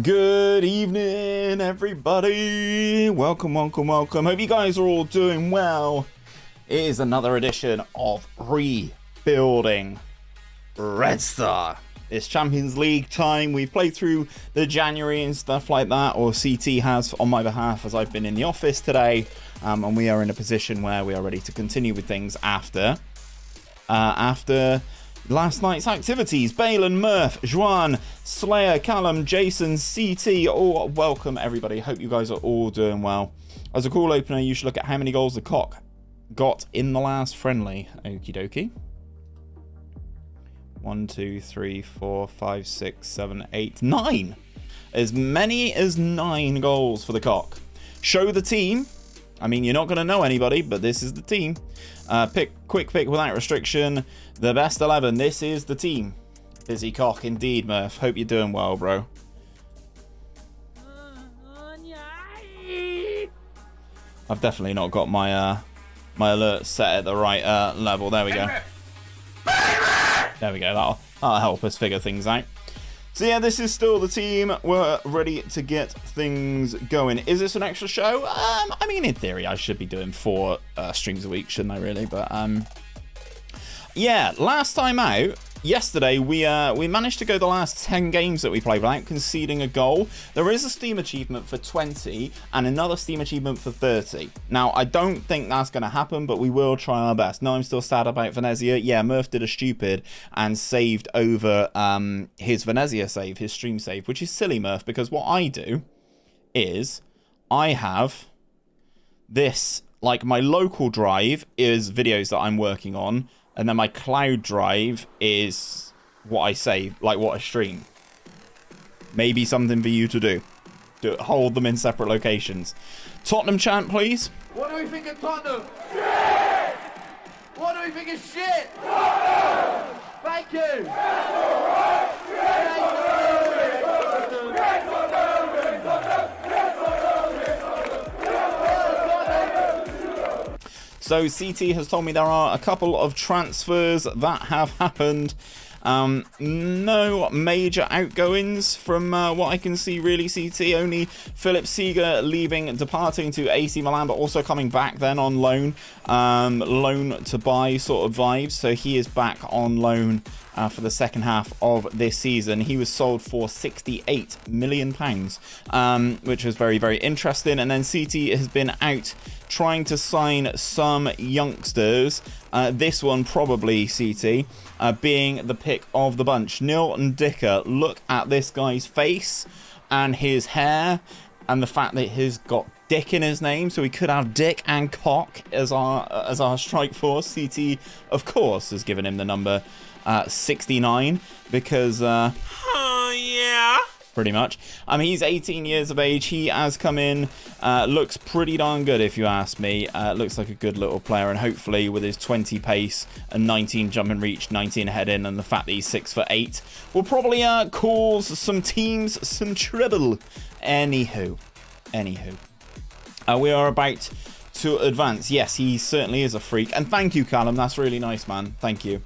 Good evening, everybody. Welcome. Hope you guys are all doing well. It is another edition of Rebuilding Red Star. It's Champions League time. We've played through the January and stuff like that, or CT has on my behalf, as I've been in the office today, and we are in a position where we are ready to continue with things after last night's activities. Balin, Murph, Juan, Slayer, Callum, Jason, CT, all welcome everybody. Hope you guys are all doing well. As a cool opener, you should look at how many goals the Cock got in the last friendly. Okie dokie. 1, 2, 3, 4, 5, 6, 7, 8, 9. As many as 9 goals for the Cock. Show the team. I mean, you're not going to know anybody, but this is the team. Quick pick without restriction. The best 11. This is the team. Busy Cock indeed, Murph. Hope you're doing well, bro. I've definitely not got my my alert set at the right level. There we go. There we go. That'll help us figure things out. So yeah, this is still the team. We're ready to get things going. Is this an extra show? I mean, in theory, I should be doing 4 streams a week, shouldn't I? Really, but yeah. Last time out, yesterday, we managed to go the last 10 games that we played without conceding a goal. There is a Steam achievement for 20 and another Steam achievement for 30. Now, I don't think that's going to happen, but we will try our best. No, I'm still sad about Venezia. Yeah, Murph did a stupid and saved over his Venezia save, his stream save, which is silly, Murph, because what I do is I have this, like my local drive is videos that I'm working on, and then my cloud drive is what I save, like what I stream. Maybe something for you to do. Hold them in separate locations. Tottenham chant, please. What do we think of Tottenham? Shit! What do we think of shit? Tottenham! Thank you! So CT has told me there are a couple of transfers that have happened. No major outgoings from what I can see, really, CT. Only Philip Seeger leaving, departing to AC Milan, but also coming back then on loan. Loan to buy sort of vibes. So he is back on loan for the second half of this season. He was sold for £68 million, which was very, very interesting. And then CT has been out trying to sign some youngsters. This one probably, CT, being the pick of the bunch. Nilton Dicker. Look at this guy's face and his hair and the fact that he's got Dick in his name, so we could have Dick and Cock as our strike force. CT, of course, has given him the number 69 because yeah, pretty much. He's 18 years of age. He has come in, looks pretty darn good if you ask me. Looks like a good little player, and hopefully with his 20 pace and 19 jump and reach, 19 head in, and the fact that he's 6'8", will probably cause some teams some trouble. Anywho, we are about to advance. Yes, he certainly is a freak, and thank you, Callum. That's really nice, man. Thank you.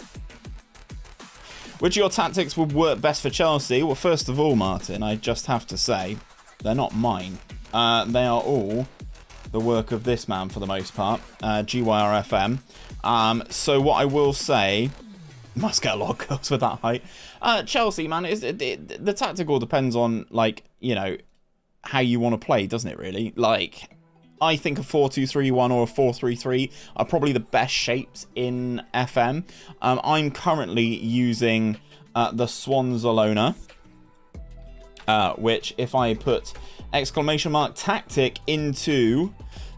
Which of your tactics would work best for Chelsea? Well, first of all, Martin, I just have to say, they're not mine. They are all the work of this man for the most part, GYRFM. So what I will say, must get a lot of goals with that height. Chelsea, man, the tactical depends on, like, you know, how you want to play, doesn't it, really? Like, I think a 4-2-3-1 or a 4-3-3 are probably the best shapes in FM. I'm currently using the Swanzalona, which if I put !tactic into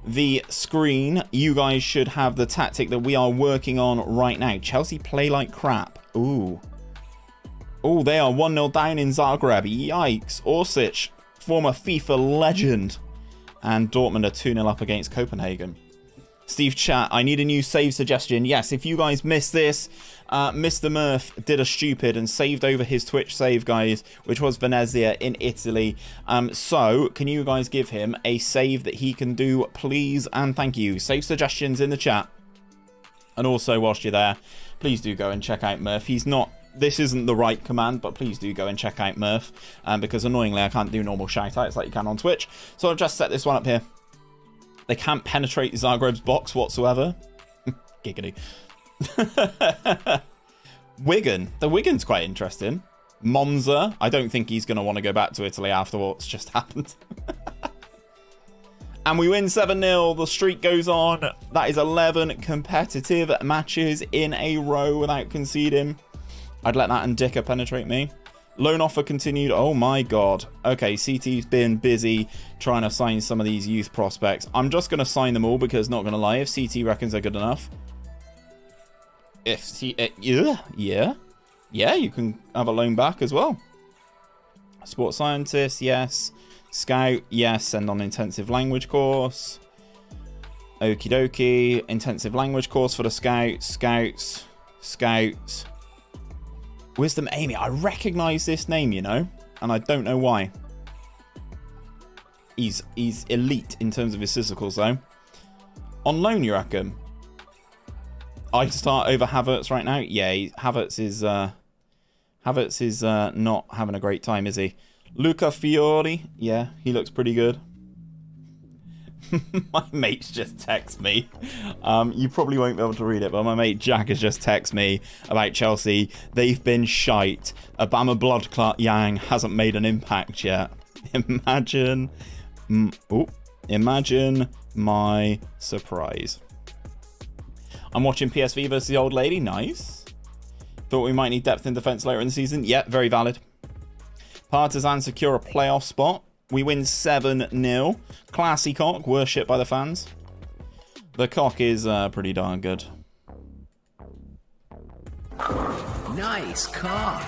the screen, you guys should have the tactic that we are working on right now. Chelsea play like crap. Ooh. Oh, they are 1-0 down in Zagreb. Yikes. Orsic, former FIFA legend. And Dortmund are 2-0 up against Copenhagen. Steve Chat, I need a new save suggestion. Yes, if you guys missed this, Mr. Murph did a stupid and saved over his Twitch save, guys, which was Venezia in Italy. So, can you guys give him a save that he can do, please? And thank you. Save suggestions in the chat. And also, whilst you're there, please do go and check out Murph. He's not this isn't the right command, but please do go and check out Murph, because annoyingly I can't do normal shout-outs like you can on Twitch. So I've just set this one up here. They can't penetrate Zagreb's box whatsoever. Giggity. Wigan. The Wigan's quite interesting. Monza. I don't think he's going to want to go back to Italy after what's just happened. And we win 7-0. The streak goes on. That is 11 competitive matches in a row without conceding. I'd let that Ndicka penetrate me. Loan offer continued. Oh my god. Okay, CT's been busy trying to sign some of these youth prospects. I'm just going to sign them all because, not going to lie, if CT reckons they're good enough. If yeah, you can have a loan back as well. Sports scientist, yes. Scout, yes. Send on intensive language course. Okie dokie. Intensive language course for the scouts. Wisdom Amy. I recognise this name, you know, and I don't know why. He's elite in terms of his physicals, though. On loan, you reckon? I'd start over Havertz right now. Yeah, Havertz is not having a great time, is he? Luca Fiori. Yeah, he looks pretty good. My mates just text me. You probably won't be able to read it, but my mate Jack has just texted me about Chelsea. They've been shite. Obama Bloodclot Yang hasn't made an impact yet. Imagine my surprise. I'm watching PSV versus the old lady. Nice. Thought we might need depth in defence later in the season. Yep, very valid. Partizan secure a playoff spot. We win 7-0. Classy cock. Worshipped by the fans. The cock is pretty darn good. Nice cock.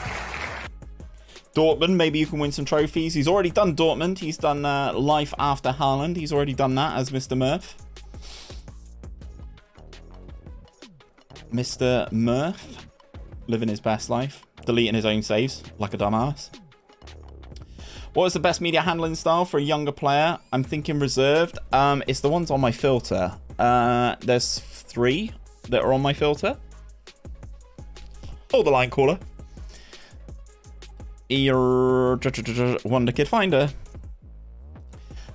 Dortmund, maybe you can win some trophies. He's already done Dortmund. He's done Life After Haaland. He's already done that as Mr. Murph. Mr. Murph. Living his best life. Deleting his own saves like a dumbass. What is the best media handling style for a younger player? I'm thinking reserved. It's the ones on my filter. There's 3 that are on my filter. Oh, the line caller. Wonder Kid Finder.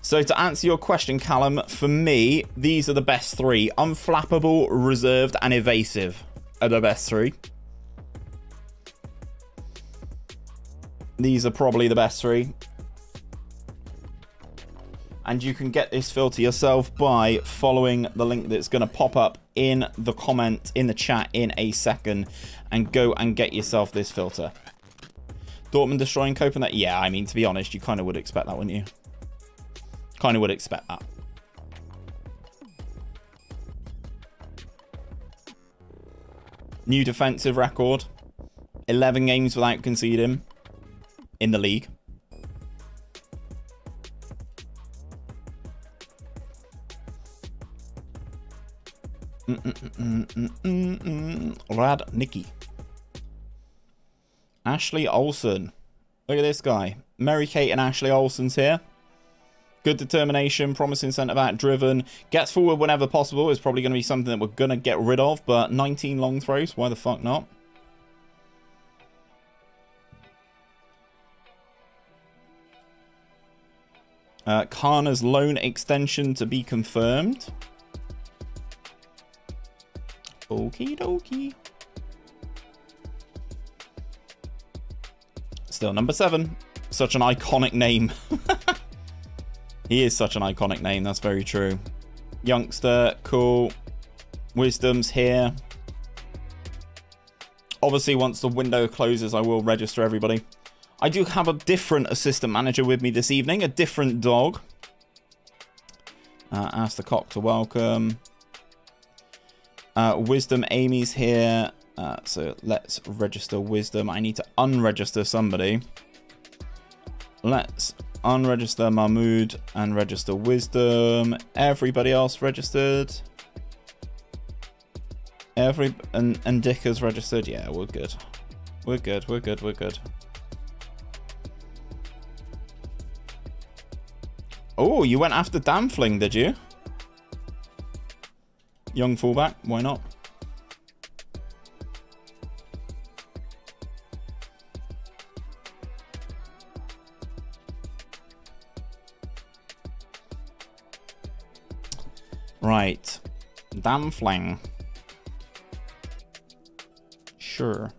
So to answer your question, Callum, for me, these are the best 3. Unflappable, reserved, and evasive are the best 3. These are probably the best 3. And you can get this filter yourself by following the link that's going to pop up in the comment, in the chat in a second. And go and get yourself this filter. Dortmund destroying Copenhagen. Yeah, I mean, to be honest, you kind of would expect that, wouldn't you? Kind of would expect that. New defensive record. 11 games without conceding in the league. Rad Nicky. Ashley Olsen. Look at this guy. Mary Kate and Ashley Olsen's here. Good determination, promising centre-back, driven. Gets forward whenever possible. Is probably going to be something that we're going to get rid of. But 19 long throws. Why the fuck not? Kana's loan extension to be confirmed. Okie dokie. Still number 7. Such an iconic name. He is such an iconic name. That's very true. Youngster. Cool. Wisdom's here. Obviously, once the window closes, I will register everybody. I do have a different assistant manager with me this evening. A different dog. Ask the cock to welcome. Wisdom Amy's here. So let's register Wisdom. I need to unregister somebody. Let's unregister Mahmood and register Wisdom. Everybody else registered. And Dick has registered. Yeah, we're good. We're good. We're good. We're good. Oh, you went after Damfling, did you? Young fullback. Why not? Right. Damn flang. Sure.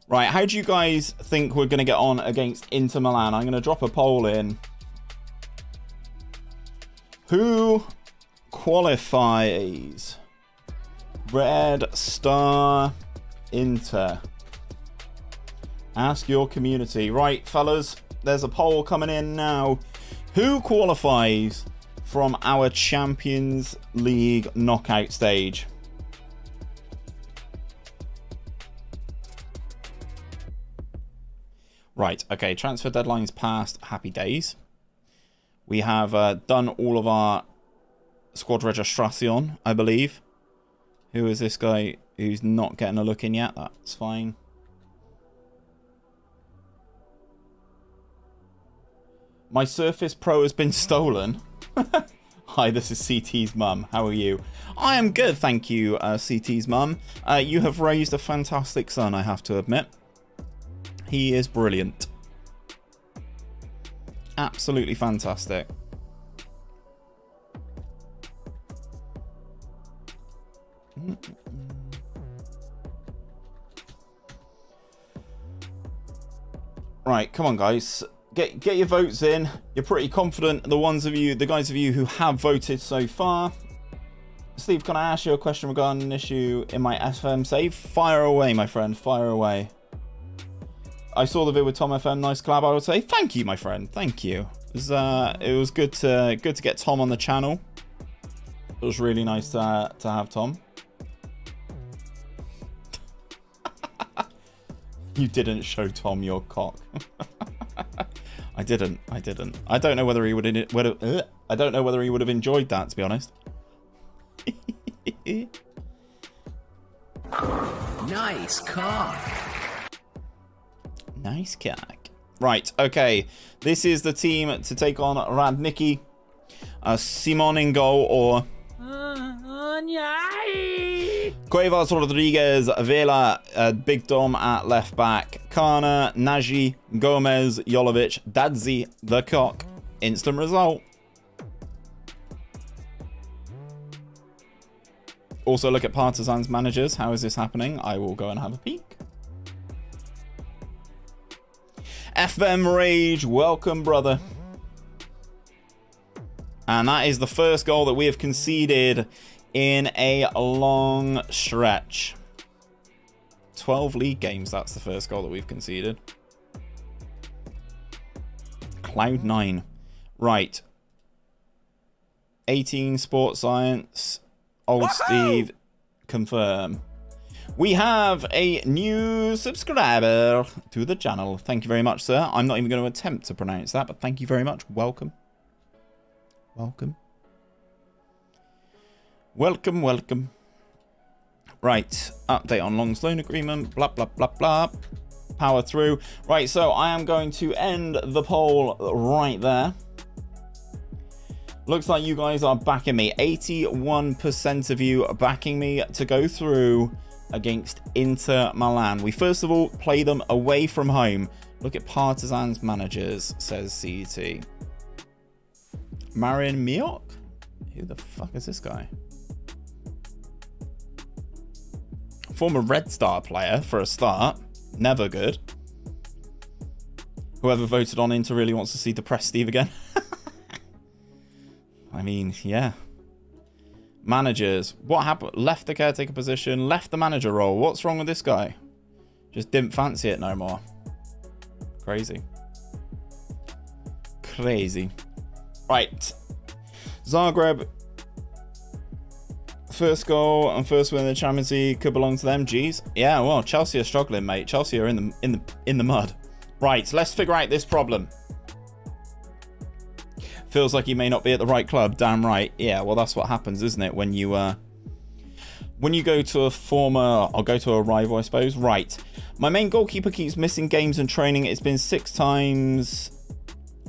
Right, how do you guys think we're going to get on against Inter Milan? I'm going to drop a poll in. Who qualifies? Red Star Inter. Ask your community. Right, fellas, there's a poll coming in now. Who qualifies from our Champions League knockout stage? Right, okay, transfer deadline's passed. Happy days. We have done all of our squad registration, I believe. Who is this guy who's not getting a look in yet? That's fine. My Surface Pro has been stolen. Hi, this is CT's mum. How are you? I am good, thank you, CT's mum. You have raised a fantastic son, I have to admit. He is brilliant. Absolutely fantastic. Right, come on, guys. Get your votes in. You're pretty confident. The guys of you who have voted so far. Steve, can I ask you a question regarding an issue in my FM save? Fire away, my friend. Fire away. I saw the vid with Tom FM. Nice collab, I would say. Thank you, my friend. Thank you. It was good to get Tom on the channel. It was really nice to have Tom. You didn't show Tom your cock. I didn't. I don't know whether he would have enjoyed that, to be honest. Nice cock. Nice cock. Right, okay. This is the team to take on Radnicki. Simon in goal, or Cuevas, Rodriguez, Vela, Big Dom at left back, Kana, Nagy, Gomez, Jolovic, Dadzi, the cock. Instant result. Also look at Partizan's managers. How is this happening? I will go and have a peek. FM Rage, welcome, brother. And that is the first goal that we have conceded in a long stretch. 12 league games, that's the first goal that we've conceded. Cloud9. Right. 18 Sports Science. Old Steve, confirm. We have a new subscriber to the channel. Thank you very much, sir. I'm not even going to attempt to pronounce that, but thank you very much. Welcome. Welcome. Welcome, welcome. Right. Update on Long's loan agreement. Blah, blah, blah, blah. Power through. Right, so I am going to end the poll right there. Looks like you guys are backing me. 81% of you are backing me to go through against Inter Milan. We first of all play them away from home. Look at Partizan's managers, says CET. Marian Miok? Who the fuck is this guy? Former Red Star player for a start. Never good. Whoever voted on Inter really wants to see depressed Steve again. I mean, yeah. Managers. What happened? Left the caretaker position, left the manager role. What's wrong with this guy? Just didn't fancy it no more. Crazy. Crazy. Right. Zagreb. First goal and first win in the Champions League could belong to them. Jeez. Yeah, well, Chelsea are struggling, mate. Chelsea are in the mud. Right, let's figure out this problem. Feels like you may not be at the right club. Damn right. Yeah, well, that's what happens, isn't it? When you go to a former, or go to a rival, I suppose. Right. My main goalkeeper keeps missing games and training. It's been 6 times,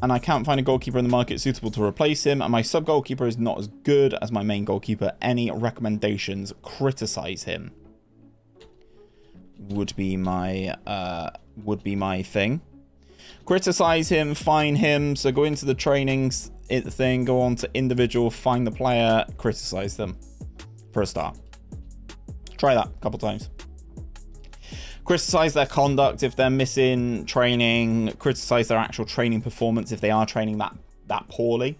and I can't find a goalkeeper in the market suitable to replace him. And my sub goalkeeper is not as good as my main goalkeeper. Any recommendations? Criticize him. Would be my thing. Criticize him, fine him. So go into the trainings thing, go on to individual, find the player, criticize them for a start. Try that a couple times. Criticize their conduct if they're missing training. Criticize their actual training performance if they are training that poorly.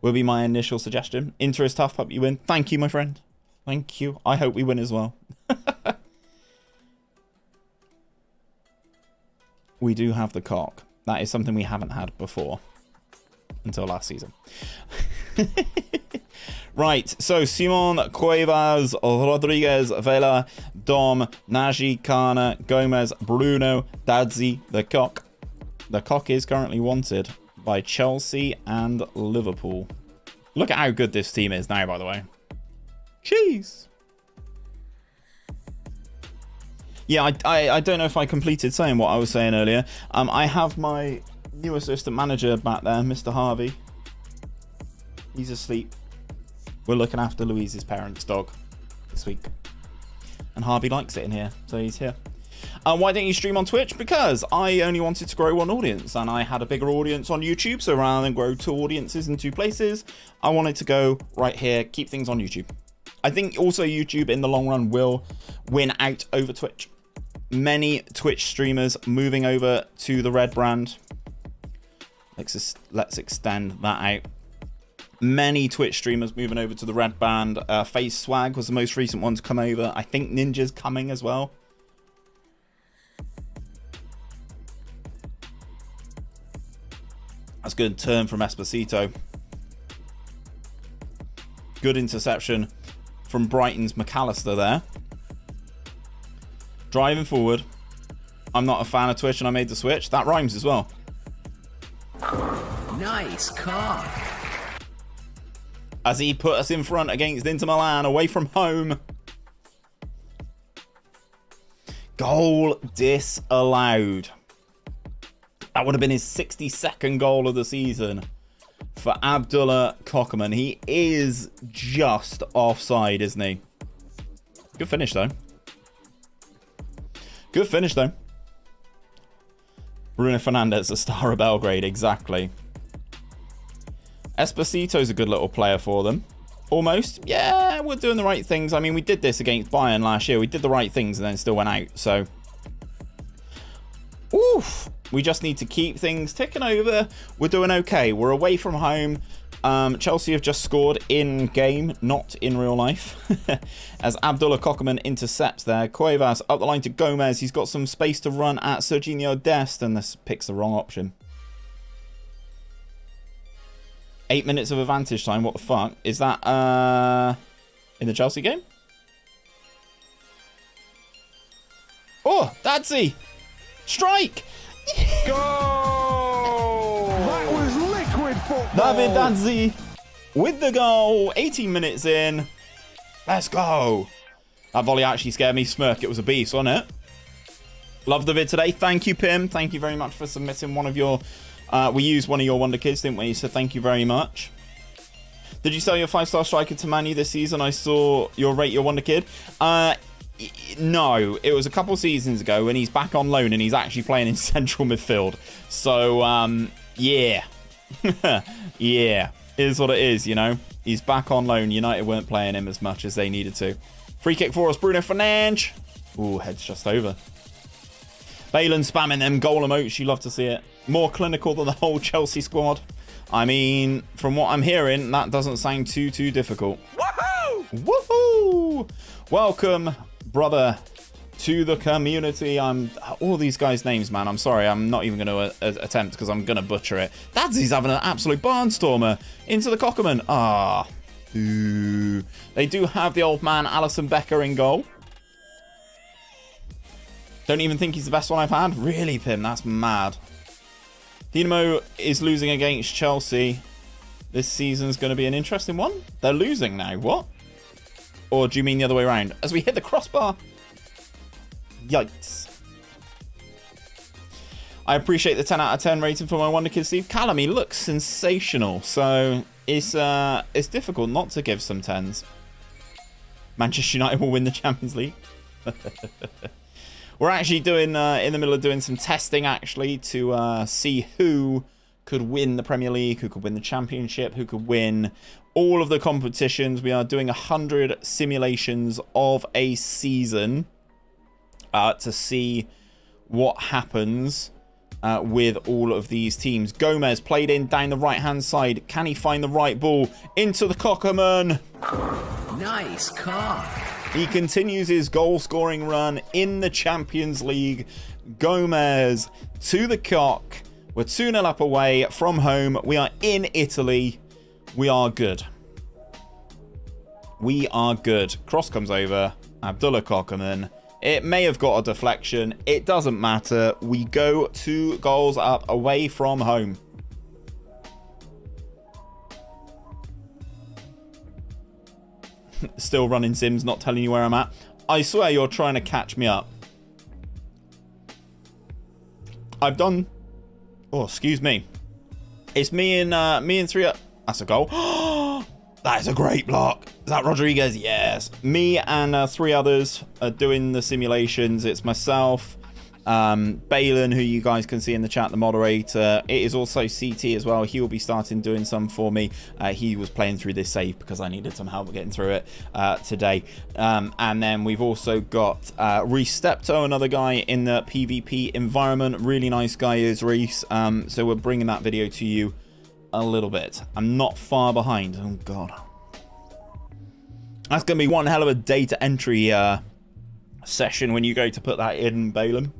Will be my initial suggestion. Inter is tough, hope you win. Thank you, my friend. Thank you. I hope we win as well. We do have the cock. That is something we haven't had before. Until last season. Right, so Simon, Cuevas, Rodriguez, Vela, Dom, Nagy, Kana, Gomez, Bruno, Dadzi, the cock. The cock is currently wanted by Chelsea and Liverpool. Look at how good this team is now, by the way. Jeez. Yeah, I don't know if I completed saying what I was saying earlier. I have my new assistant manager back there, Mr. Harvey. He's asleep. We're looking after Louise's parents' dog this week. And Harvey likes it in here, so he's here. Why don't you stream on Twitch? Because I only wanted to grow one audience, and I had a bigger audience on YouTube, so rather than grow two audiences in two places, I wanted to go right here, keep things on YouTube. I think also YouTube in the long run will win out over Twitch. Many Twitch streamers moving over to the Red brand. Let's extend that out. Many Twitch streamers moving over to the Red band. Face Swag was the most recent one to come over. I think Ninja's coming as well. That's a good turn from Esposito. Good interception from Brighton's McAllister there. Driving forward. I'm not a fan of Twitch and I made the switch. That rhymes as well. Nice car. As he put us in front against Inter Milan, away from home. Goal disallowed. That would have been his 62nd goal of the season for Abdullah Kokeman. He is just offside, isn't he? Good finish, though. Good finish, though. Bruno Fernandes, the star of Belgrade, exactly. Esposito's a good little player for them. Almost. Yeah, we're doing the right things. I mean, we did this against Bayern last year. We did the right things and then still went out. So, oof. We just need to keep things ticking over. We're doing okay. We're away from home. Chelsea have just scored in game, not in real life. As Abdullah Kokeman intercepts there. Cuevas up the line to Gomez. He's got some space to run at Serginho Dest, and this picks the wrong option. 8 minutes of advantage time. What the fuck? Is that in the Chelsea game? Oh, Dadzi! Strike! Goal! That was liquid football. David Dadzi with the goal. 18 minutes in. Let's go. That volley actually scared me. Smirk, it was a beast, wasn't it? Love the vid today. Thank you, Pim. Thank you very much for submitting one of your... we used one of your Wonder Kids, didn't we? So thank you very much. Did you sell your 5-star striker to Man U this season? I saw your rate your Wonder Kid. No, it was a couple seasons ago when he's back on loan and he's actually playing in central midfield. So, yeah. Yeah, it is what it is, you know. He's back on loan. United weren't playing him as much as they needed to. Free kick for us, Bruno Fernandes. Ooh, head's just over. Balen spamming them goal emotes. You love to see it. More clinical than the whole Chelsea squad. I mean, from what I'm hearing, that doesn't sound too difficult. Woohoo! Woohoo! Welcome, brother, to the community. All these guys' names, man. I'm sorry. I'm not even going to attempt because I'm going to butcher it. Dadsy's having an absolute barnstormer into the Kokeman. Ah. Ooh. They do have the old man, Alisson Becker, in goal. Don't even think he's the best one I've had. Really, Pim? That's mad. Dinamo is losing against Chelsea. This season's going to be an interesting one. They're losing now. What? Or do you mean the other way around? As we hit the crossbar. Yikes. I appreciate the 10 out of 10 rating for my Wonder Kid Steve. Callum, he looks sensational. So it's difficult not to give some 10s. Manchester United will win the Champions League. We're actually doing in the middle of doing some testing, actually, to see who could win the Premier League, who could win the Championship, who could win all of the competitions. We are doing 100 simulations of a season to see what happens with all of these teams. Gomez played in down the right-hand side. Can he find the right ball? Into the Cockerman. Nice car. He continues his goal-scoring run in the Champions League. Gomez to the cock. We're 2-0 up away from home. We are in Italy. We are good. We are good. Cross comes over. Abdullah Cockerman. It may have got a deflection. It doesn't matter. We go 2 goals up away from home. Still running sims, not telling you where I'm at. I swear you're trying to catch me up. I've done... Oh, excuse me. It's me and 3... That's a goal. That is a great block. Is that Rodriguez? Yes. Me and 3 others are doing the simulations. It's myself, Balin, who you guys can see in the chat, the moderator. It is also CT as well. He will be starting doing some for me. He was playing through this save because I needed some help getting through it today. And then we've also got Reese Steptoe, another guy in the PvP environment. Really nice guy is Reese. So we're bringing that video to you a little bit. I'm not far behind. Oh god, that's gonna be one hell of a data entry session when you go to put that in, Balaam.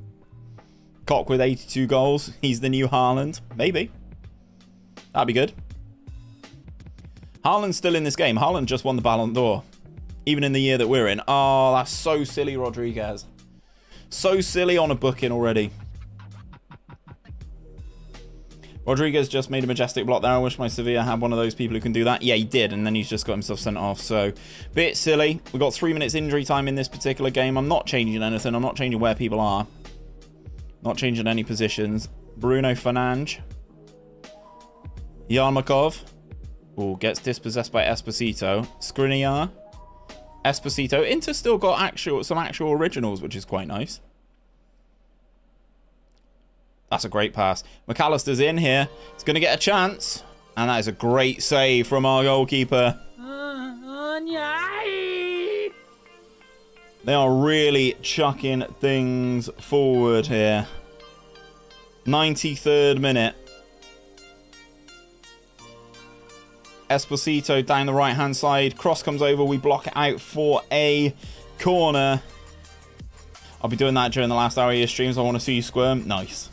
Cock with 82 goals. He's the new Haaland. Maybe that'd be good. Haaland's still in this game. Haaland just won the Ballon d'Or, even in the year that we're in. Oh, that's so silly, Rodriguez. So silly on a booking already. Rodriguez just made a majestic block there. I wish my Sevilla had one of those people who can do that. Yeah, he did, and then he's just got himself sent off. So, bit silly. We've got 3 minutes injury time in this particular game. I'm not changing anything. I'm not changing where people are. Not changing any positions. Bruno Fernandes. Yarmakov. Oh, gets dispossessed by Esposito. Skriniar. Esposito. Inter still got some actual originals, which is quite nice. That's a great pass. McAllister's in here. He's going to get a chance. And that is a great save from our goalkeeper. They are really chucking things forward here. 93rd minute. Esposito down the right-hand side. Cross comes over. We block it out for a corner. I'll be doing that during the last hour of your streams. I want to see you squirm. Nice.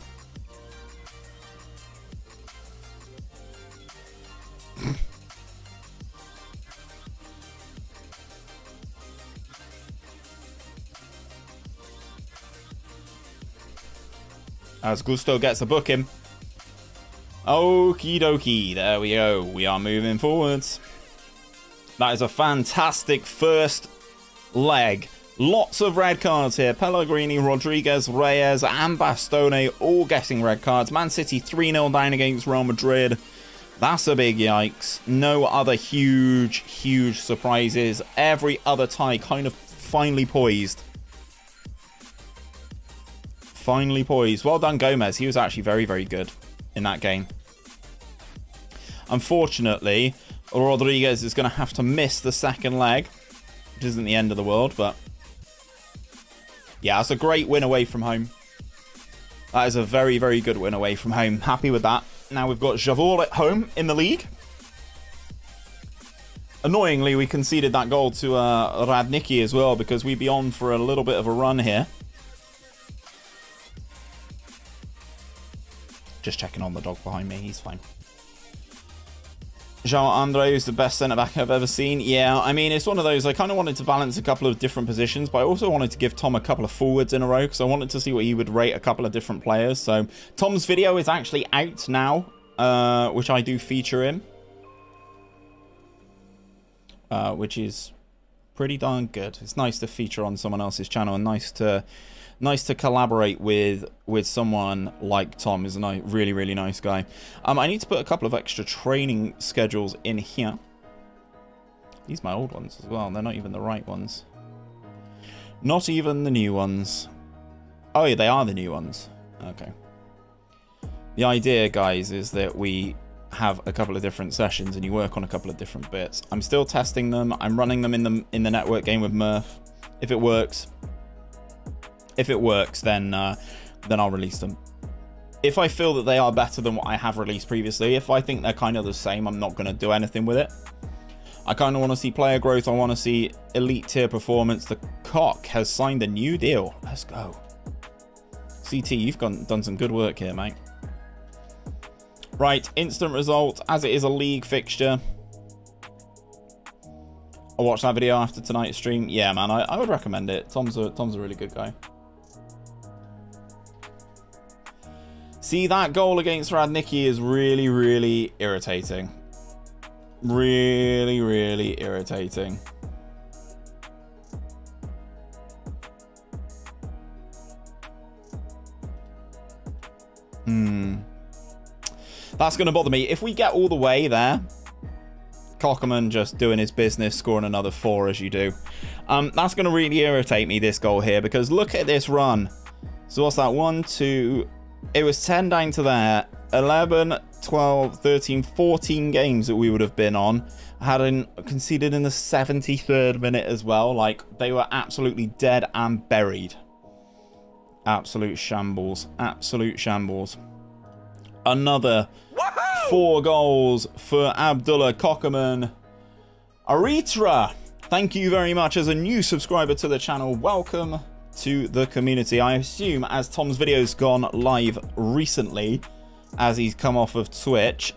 As Gusto gets a booking. Okie dokie. There we go. We are moving forwards. That is a fantastic first leg. Lots of red cards here. Pellegrini, Rodriguez, Reyes, and Bastone all getting red cards. Man City 3-0 down against Real Madrid. That's a big yikes. No other huge surprises. Every other tie kind of finely poised. Finally poised. Well done, Gomez. He was actually very good in that game. Unfortunately, Rodriguez is going to have to miss the second leg, which isn't the end of the world, but yeah, it's a great win away from home. That is a very good win away from home. Happy with that. Now we've got Javor at home in the league. Annoyingly, we conceded that goal to Radnicki as well, because we'd be on for a little bit of a run here. Just checking on the dog behind me. He's fine. Jean-Andre is the best centre-back I've ever seen. Yeah, I mean, it's one of those. I kind of wanted to balance a couple of different positions, but I also wanted to give Tom a couple of forwards in a row, because I wanted to see what he would rate a couple of different players. So Tom's video is actually out now, which I do feature in, which is pretty darn good. It's nice to feature on someone else's channel, and nice to collaborate with someone like Tom. Is a really nice guy. I need to put a couple of extra training schedules in here. These are my old ones as well. They're not even the right ones. Not even the new ones. Oh, yeah, they are the new ones. Okay. The idea, guys, is that we have a couple of different sessions and you work on a couple of different bits. I'm still testing them. I'm running them in the network game with Murph. If it works, then I'll release them. If I feel that they are better than what I have released previously, if I think they're kind of the same, I'm not going to do anything with it. I kind of want to see player growth. I want to see elite tier performance. The Cock has signed a new deal. Let's go. CT, you've done some good work here, mate. Right, instant result, as it is a league fixture. I'll watch that video after tonight's stream. Yeah, man, I would recommend it. Tom's a really good guy. See, that goal against Radnicki is really, really irritating. Really, really irritating. That's going to bother me. If we get all the way there, Cockerman just doing his business, scoring another 4 as you do. That's going to really irritate me, this goal here, because look at this run. So what's that? 1, 2... It was 10 down to there. 11, 12, 13, 14 games that we would have been on. Conceded in the 73rd minute as well. Like, they were absolutely dead and buried. Absolute shambles. Absolute shambles. Another 4 goals for Abdullah Cockerman. Aritra, thank you very much as a new subscriber to the channel. Welcome to the community. I assume as Tom's video's gone live recently, as he's come off of Twitch,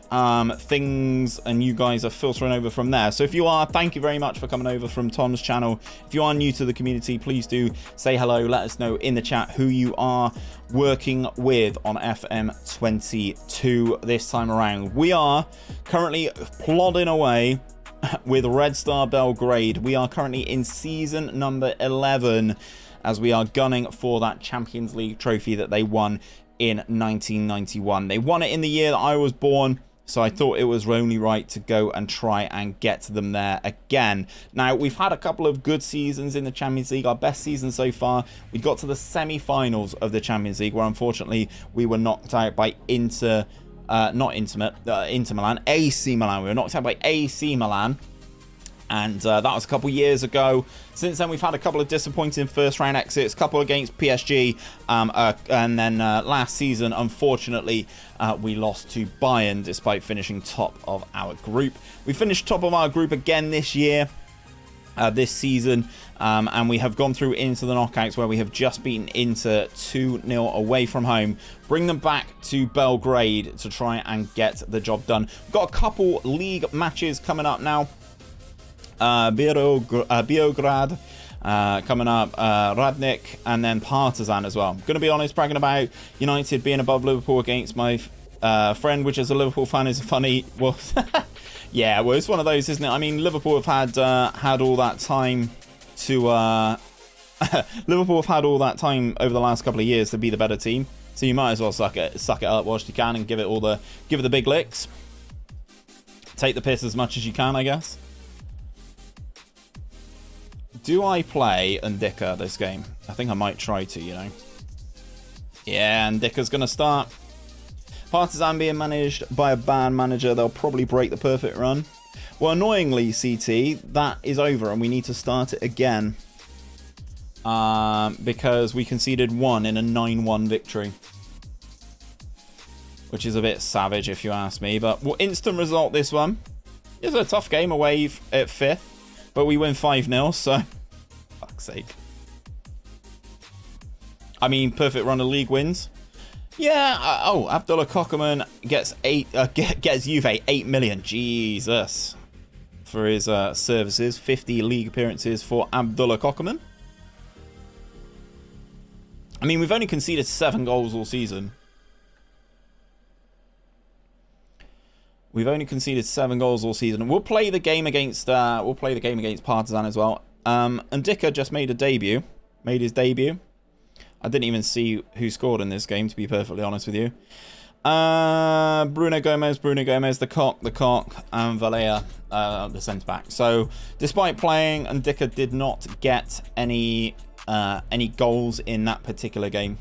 things and you guys are filtering over from there. So if you are, thank you very much for coming over from Tom's channel. If you are new to the community, please do say hello. Let us know in the chat who you are working with on FM22 this time around. We are currently plodding away with Red Star Belgrade. We are currently in season number 11 as we are gunning for that Champions League trophy that they won in 1991. They won it in the year that I was born, so I thought it was only right to go and try and get them there again. Now, we've had a couple of good seasons in the Champions League. Our best season so far, we got to the semi-finals of the Champions League, where unfortunately we were knocked out by Inter Milan, AC Milan. We were knocked out by AC Milan. And that was a couple years ago. Since then, we've had a couple of disappointing first-round exits, a couple against PSG, and then last season, unfortunately, we lost to Bayern despite finishing top of our group. We finished top of our group again this year, this season, and we have gone through into the knockouts where we have just beaten Inter 2-0 away from home. Bring them back to Belgrade to try and get the job done. We've got a couple league matches coming up now. Beograd coming up, Radnik, and then Partizan as well. I'm going to be honest, bragging about United being above Liverpool against my friend, which as a Liverpool fan is funny. Well, yeah, well, it's one of those, isn't it? I mean, Liverpool have had all that time to Liverpool have had all that time over the last couple of years to be the better team. So you might as well suck it up whilst you can and give it the big licks. Take the piss as much as you can, I guess. Do I play Ndika this game? I think I might try to, you know. Yeah, Ndika's going to start. Partizan being managed by a bad manager. They'll probably break the perfect run. Well, annoyingly, CT, that is over and we need to start it again. Because we conceded 1 in a 9-1 victory. Which is a bit savage if you ask me. But well, instant result this one. It's a tough game away at 5th. But we win 5-0, so fuck's sake. I mean, perfect run of league wins. Yeah. Abdullah Cockerman gets Juve 8 million. Jesus, for his services. 50 league appearances for Abdullah Cockerman. I mean, we've only conceded 7 goals all season. We've only conceded 7 goals all season. We'll play the game against Partizan as well. Ndika just made his debut. I didn't even see who scored in this game, to be perfectly honest with you. Bruno Gomez, the cock, and Valea, the centre back. So, despite playing, Ndika did not get any any goals in that particular game.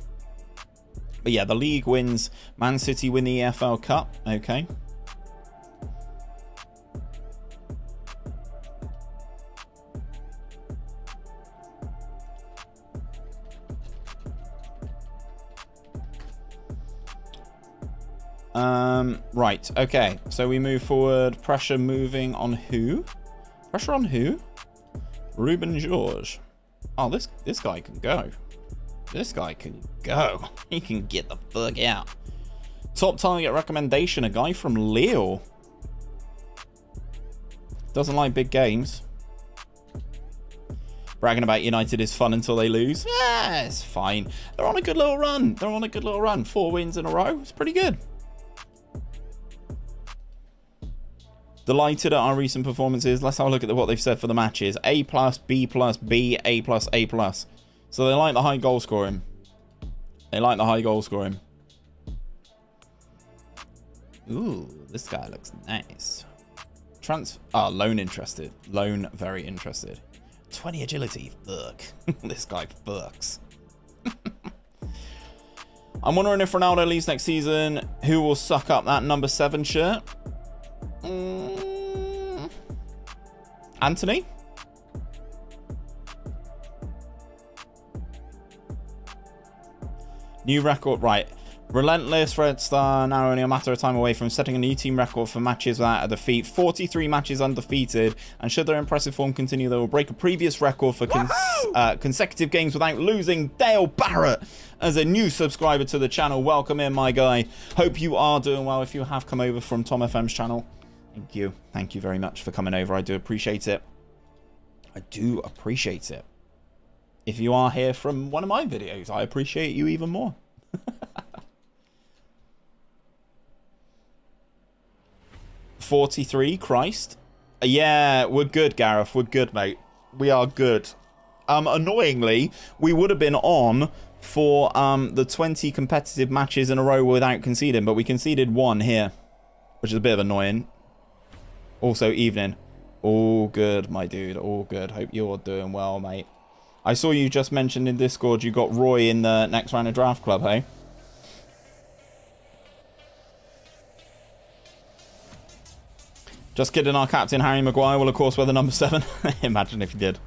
But yeah, the league wins. Man City win the EFL Cup. Okay. Right, okay. So we move forward. Pressure moving on who? Pressure on who? Ruben George. Oh, this guy can go. This guy can go. He can get the fuck out. Top target recommendation, a guy from Lille. Doesn't like big games. Bragging about United is fun until they lose. Yeah, it's fine. They're on a good little run. 4 wins in a row. It's pretty good. Delighted at our recent performances. Let's have a look at what they've said for the matches. A+, B+, B, A+, A+. So they like the high goal scoring. Ooh, this guy looks nice. Loan interested. Loan very interested. 20 agility. Fuck. This guy fucks. I'm wondering if Ronaldo leaves next season, who will suck up that number 7 shirt? Anthony? New record, right. Relentless Red Star now only a matter of time away from setting a new team record for matches without a defeat. 43 matches undefeated, and should their impressive form continue, they will break a previous record for consecutive games without losing. Dale Barrett as a new subscriber to the channel. Welcome in, my guy. Hope you are doing well. If you have come over from Tom FM's channel, thank you very much for coming over. I do appreciate it. If you are here from one of my videos, I appreciate you even more. 43, Christ. Yeah, we're good, Gareth. We're good, mate. We are good. Annoyingly, we would have been on for the 20 competitive matches in a row without conceding, but we conceded 1 here, which is a bit of annoying. Also, evening. All good, my dude. All good. Hope you're doing well, mate. I saw you just mentioned in Discord you got Roy in the next round of Draft Club, hey? Just kidding, our captain, Harry Maguire, will of course wear the number 7. Imagine if he did.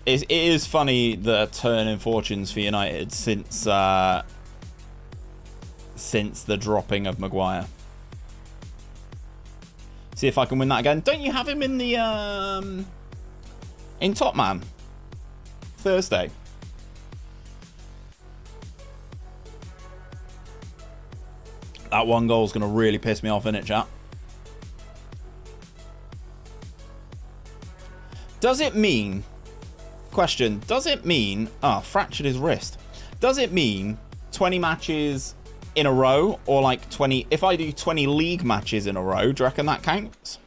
It is funny the turn in fortunes for United since the dropping of Maguire. See if I can win that again. Don't you have him in the in Top Man Thursday? That 1 goal is going to really piss me off, innit, chat? Does it mean... Question. Does it mean... fractured his wrist. Does it mean 20 matches in a row? Or like 20... If I do 20 league matches in a row, do you reckon that counts?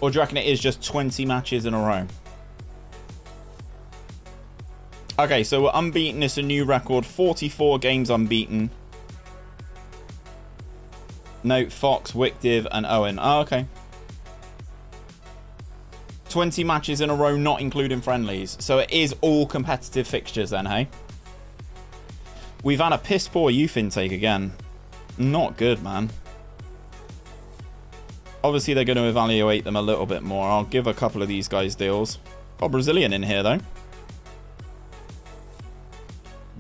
Or do you reckon it is just 20 matches in a row? Okay, so we're unbeaten. It's a new record. 44 games unbeaten. No, Fox, Wickdiv, and Owen. Oh, okay. 20 matches in a row, not including friendlies. So it is all competitive fixtures then, hey? We've had a piss poor youth intake again. Not good, man. Obviously, they're going to evaluate them a little bit more. I'll give a couple of these guys deals. Got a Brazilian in here, though.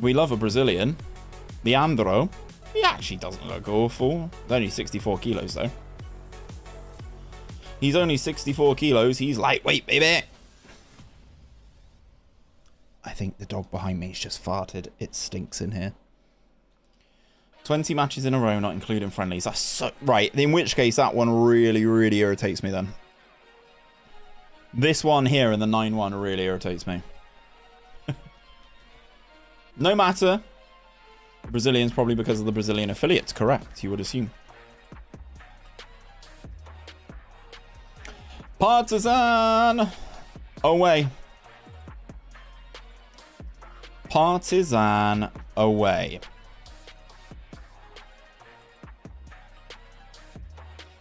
We love a Brazilian. Leandro. He actually doesn't look awful. He's only 64 kilos, though. He's only 64 kilos. He's lightweight, baby. I think the dog behind me has just farted. It stinks in here. 20 matches in a row, not including friendlies. That's so... Right, in which case, that one really, really irritates me then. This one here in the 9-1 really irritates me. No matter... Brazilians probably because of the Brazilian affiliates. Correct, you would assume. Partizan away. Partizan away.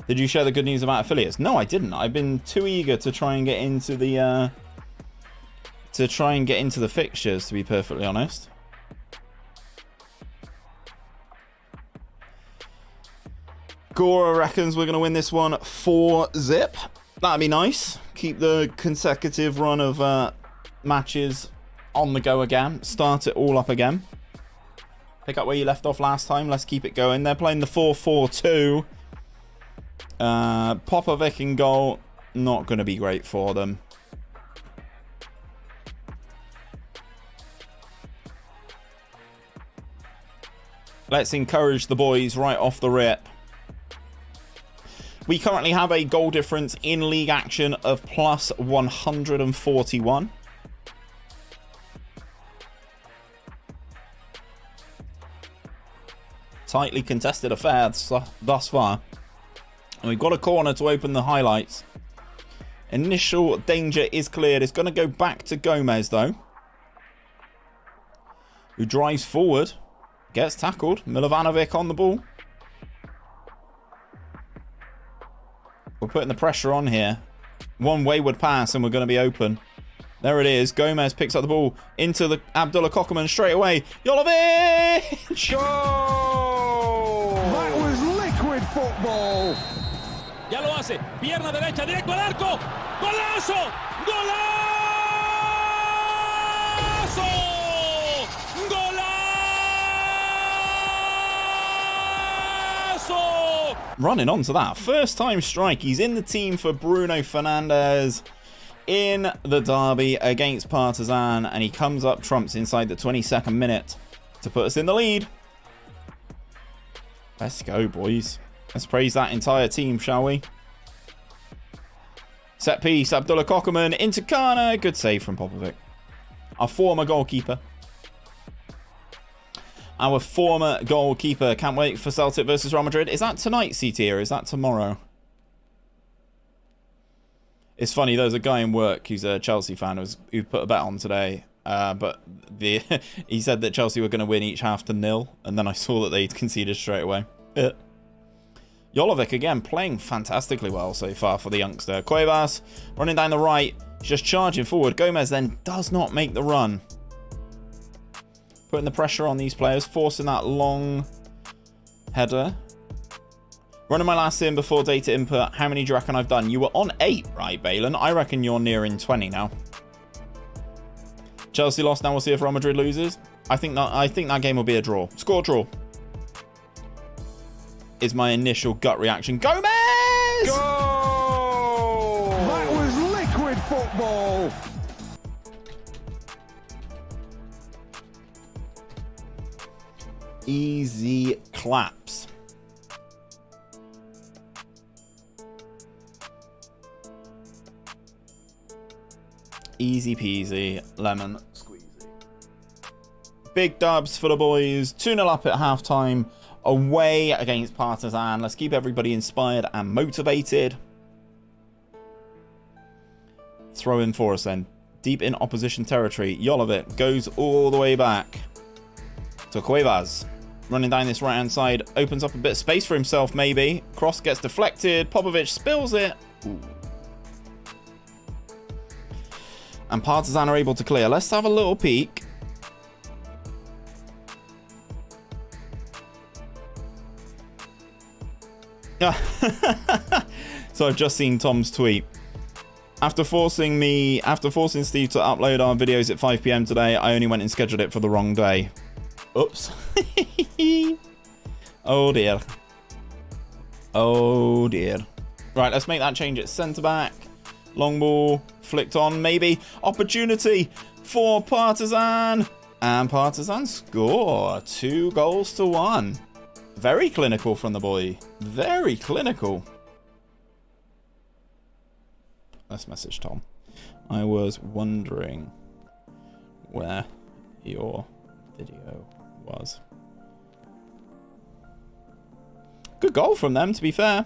Did you share the good news about affiliates? No, I didn't. I've been too eager to try and get into the fixtures, to be perfectly honest. Gora reckons we're going to win this one 4-0. That'd be nice. Keep the consecutive run of matches on the go again. Start it all up again. Pick up where you left off last time. Let's keep it going. They're playing the 4-4-2. Popovic in goal. Not going to be great for them. Let's encourage the boys right off the rip. We currently have a goal difference in league action of plus 141. Tightly contested affair thus far. And we've got a corner to open the highlights. Initial danger is cleared. It's going to go back to Gomez, though, who drives forward. Gets tackled. Milovanovic on the ball. We're putting the pressure on here. One wayward pass and we're going to be open. There it is. Gomez picks up the ball into the Abdullah Kokoman straight away. Jolovic! Goal! That was liquid football. Ya lo hace. Pierna derecha, directo al arco. ¡Golazo! ¡Golazo! ¡Golazo! Running on to that. First time strike. He's in the team for Bruno Fernandes in the derby against Partizan. And he comes up trumps inside the 22nd minute to put us in the lead. Let's go, boys. Let's praise that entire team, shall we? Set piece, Abdullah Kokoman into Kana. Good save from Popovic. Our former goalkeeper. Our former goalkeeper. Can't wait for Celtic versus Real Madrid. Is that tonight, CT, or is that tomorrow? It's funny, there's a guy in work who's a Chelsea fan who put a bet on today. But he said that Chelsea were going to win each half to 0. And then I saw that they'd conceded straight away. Jolovic again playing fantastically well so far for the youngster. Cuevas running down the right, just charging forward. Gomez then does not make the run. Putting the pressure on these players, forcing that long header. Running my last in before data input. How many do you reckon I've done? You were on 8, right, Balin? I reckon you're nearing 20 now. Chelsea lost. Now we'll see if Real Madrid loses. I think that game will be a draw. Score draw. Is my initial gut reaction. Gomez! Goal! That was liquid football. Easy claps. Easy peasy, lemon squeezy. Big dubs for the boys. 2-0 up at halftime. Away against Partizan. Let's keep everybody inspired and motivated. Throw in for us then. Deep in opposition territory. Jolovic goes all the way back to Cuevas. Running down this right-hand side. Opens up a bit of space for himself, maybe. Cross gets deflected. Popovic spills it. Ooh. And Partizan are able to clear. Let's have a little peek. So I've just seen Tom's tweet. After forcing Steve to upload our videos at 5 PM today, I only went and scheduled it for the wrong day. Oops. Oh dear. Oh dear. Right, let's make that change at centre back. Long ball flicked on, maybe. Opportunity for Partizan. And Partizan score. 2-1. Very clinical from the boy. Very clinical. Let's message Tom. I was wondering where your video was. Good goal from them, to be fair.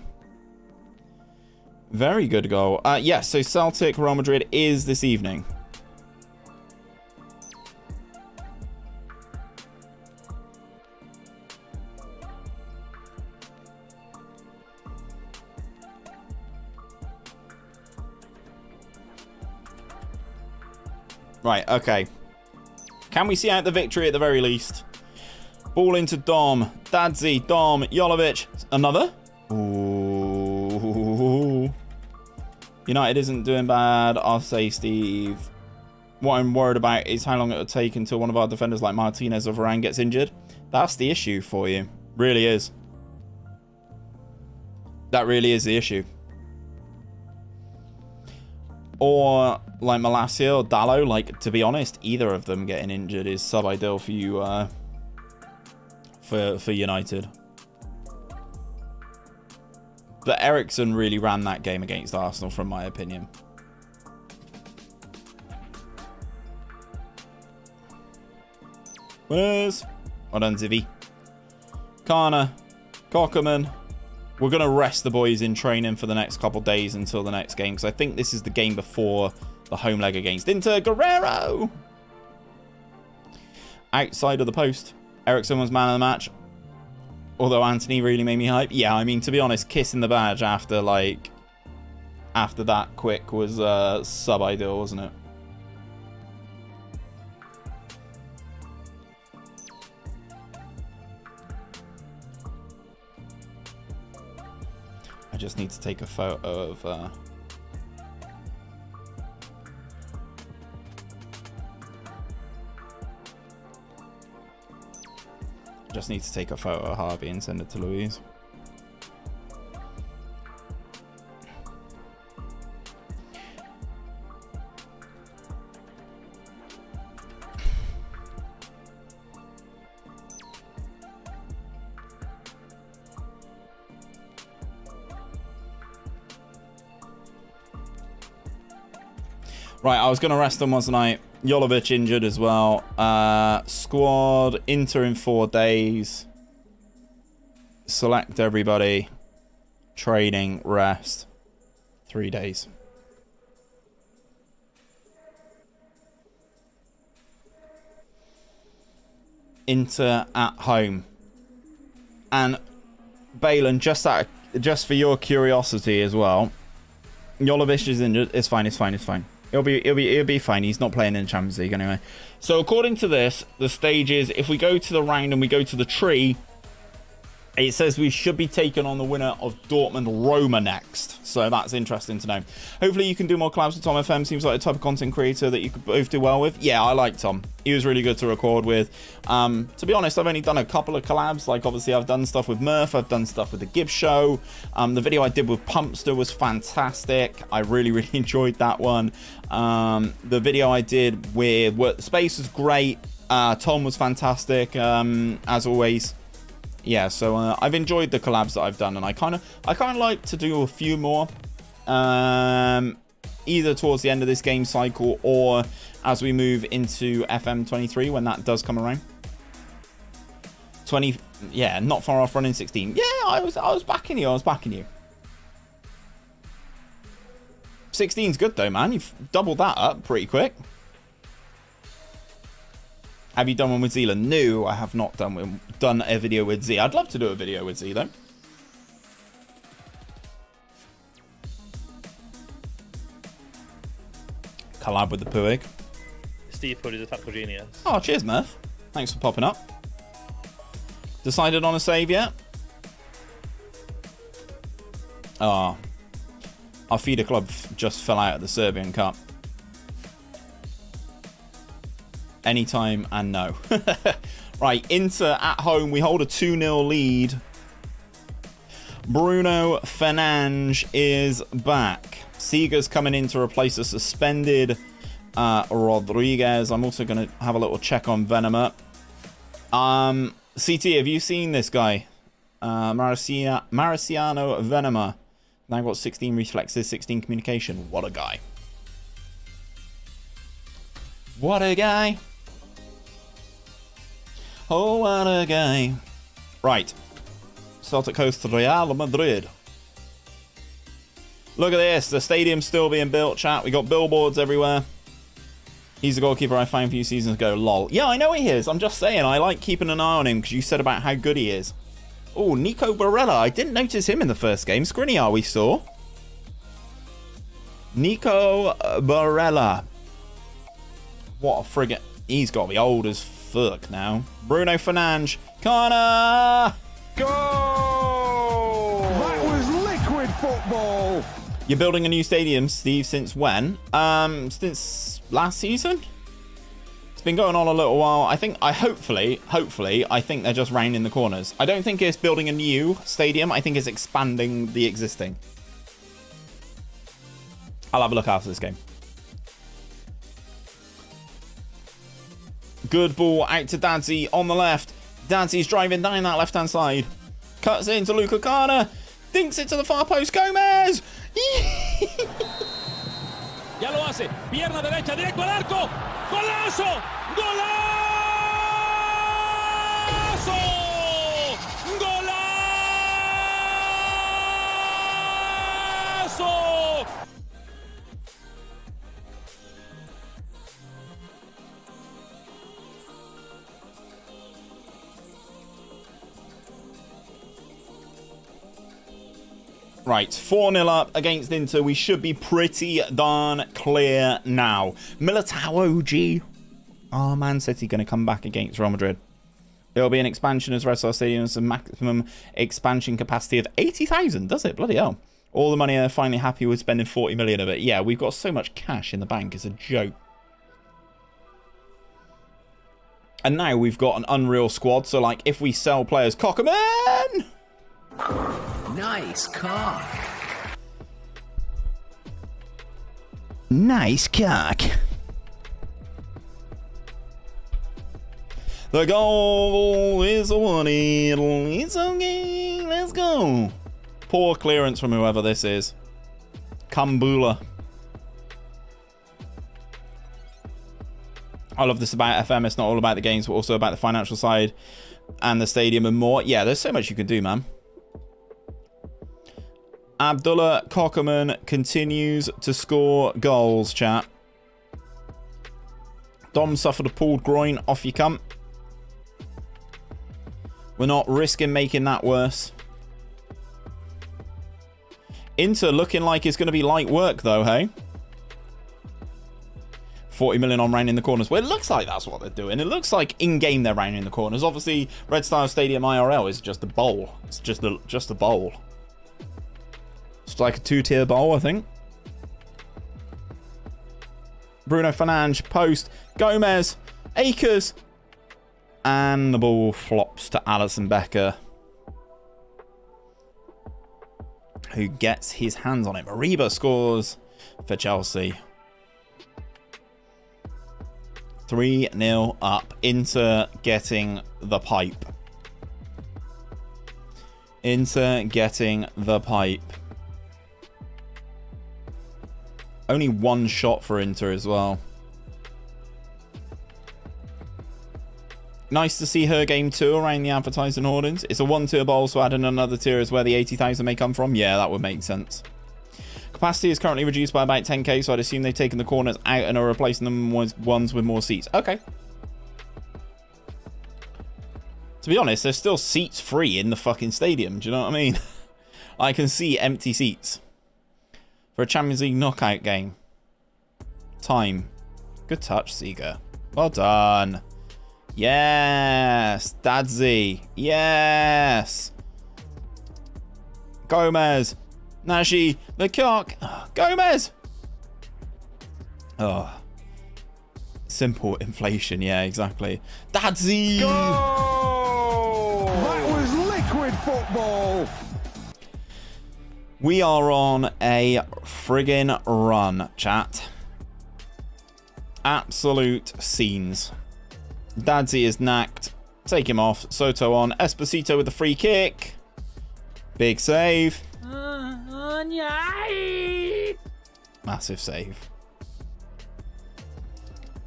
Very good goal. Yes, so Celtic Real Madrid is this evening. Right, okay. Can we see out the victory at the very least? Ball into Dom. Dadzi, Dom, Jolovic. Another? Ooh. United isn't doing bad. I'll say, Steve. What I'm worried about is how long it will take until one of our defenders like Martinez or Varane gets injured. That's the issue for you. Really is. That really is the issue. Or like Malacia or Dallo. Like, to be honest, either of them getting injured is sub-ideal for you, for United. But Eriksen really ran that game against Arsenal, from my opinion. Winners. Well done, Zivy. Kana. Cockerman. We're going to rest the boys in training for the next couple days until the next game, because I think this is the game before the home leg against Inter. Guerrero! Outside of the post. Eriksen was man of the match. Although Anthony really made me hype. Yeah, I mean, to be honest, kissing the badge after that quick was sub-ideal, wasn't it? I just need to take a photo of... Just need to take a photo of Harvey and send it to Louise. Right, I was going to rest them, wasn't I? Jolovic injured as well. Squad, Inter in 4 days. Select everybody. Training, rest. 3 days. Inter at home. And Balin, just for your curiosity as well, Jolovic is injured. It's fine, it's fine, it's fine. He'll be fine. He's not playing in the Champions League anyway. So according to this, the stage is, if we go to the round and we go to the tree, it says we should be taking on the winner of Dortmund Roma next. So that's interesting to know. Hopefully you can do more collabs with Tom FM. Seems like a type of content creator that you could both do well with. Yeah, I like Tom. He was really good to record with. To be honest, I've only done a couple of collabs. Like, obviously, I've done stuff with Murph. I've done stuff with The Gibbs Show. The video I did with Pumpster was fantastic. I really, really enjoyed that one. The video I did with Work the Space was great. Tom was fantastic, as always. Yeah, so I've enjoyed the collabs that I've done, and I kind of like to do a few more, either towards the end of this game cycle or as we move into FM23 when that does come around. 20, yeah, not far off running 16. Yeah, I was backing you. 16's good though, man. You've doubled that up pretty quick. Have you done one with Zealand? No, I have not done a video with Z. I'd love to do a video with Z, though. Collab with the Puig. Steve Hood is a tackle genius. Oh, cheers, Murph. Thanks for popping up. Decided on a save yet? Oh. Our feeder club just fell out of the Serbian Cup. Anytime and no. Right, Inter at home. We hold a 2-0 lead. Bruno Fernandes is back. Sega's coming in to replace a suspended Rodriguez. I'm also going to have a little check on Venema. CT, have you seen this guy? Marciano Venema. Now got 16 reflexes, 16 communication. What a guy. What a guy. Oh, what a guy. Right. Celtic host Real Madrid. Look at this. The stadium's still being built, chat. We got billboards everywhere. He's the goalkeeper I found a few seasons ago. Lol. Yeah, I know he is. I'm just saying. I like keeping an eye on him because you said about how good he is. Oh, Nico Barella. I didn't notice him in the first game. Skriniar we saw. Nico Barella. What a frigate. He's got to be old as fuck now. Bruno Fernandes. Corner! Goal! That was liquid football. You're building a new stadium, Steve, since when? Since last season? It's been going on a little while. Hopefully, I think they're just rounding the corners. I don't think it's building a new stadium. I think it's expanding the existing. I'll have a look after this game. Good ball out to Dadzi on the left. Dadzi's driving down that left-hand side. Cuts it into Luca Kana. Dinks it to the far post. Gomez! Ya lo hace. Pierna derecha, directo al arco. ¡Golazo! ¡Golazo! ¡Golazo! Right, 4-0 up against Inter. We should be pretty darn clear now. Militao OG. Oh, Man City going to come back against Real Madrid. There will be an expansion as Red Star Stadium has a maximum expansion capacity of 80,000, does it? Bloody hell. All the money are finally happy with spending 40 million of it. Yeah, we've got so much cash in the bank. It's a joke. And now we've got an unreal squad. So, like, if we sell players... Cockerman! Nice cock. Nice cock. The goal is a 1-0. It's okay. Let's go. Poor clearance from whoever this is. Kambula. I love this about FM. It's not all about the games, but also about the financial side and the stadium and more. Yeah, there's so much you can do, man. Abdullah Cockerman continues to score goals, chat. Dom suffered a pulled groin. Off you come. We're not risking making that worse. Inter looking like it's going to be light work, though, hey? 40 million on rounding the corners. Well, it looks like that's what they're doing. It looks like in-game they're rounding the corners. Obviously, Red Star Stadium IRL is just a bowl. It's just a bowl. It's like a 2-tier bowl, I think. Bruno Fernandes, post. Gomez. Akers. And the ball flops to Alisson Becker, who gets his hands on it. Mariba scores for Chelsea. 3-0 up. Inter getting the pipe. Inter getting the pipe. Only one shot for Inter as well. Nice to see her game 2 around the advertising hoardings. It's a 1-tier bowl, so adding another tier is where the 80,000 may come from. Yeah, that would make sense. Capacity is currently reduced by about 10k, so I'd assume they've taken the corners out and are replacing them with ones with more seats. Okay. To be honest, there's still seats free in the fucking stadium. Do you know what I mean? I can see empty seats. For a Champions League knockout game. Time. Good touch, Seeger. Well done. Yes. Dadzi. Yes. Gomez. Nashi. The cock. Gomez. Oh. Simple inflation. Yeah, exactly. Dadzi. Goal! That was liquid football. We are on a friggin' run, chat. Absolute scenes. Dadzi is knacked. Take him off. Soto on. Esposito with the free kick. Big save. Massive save.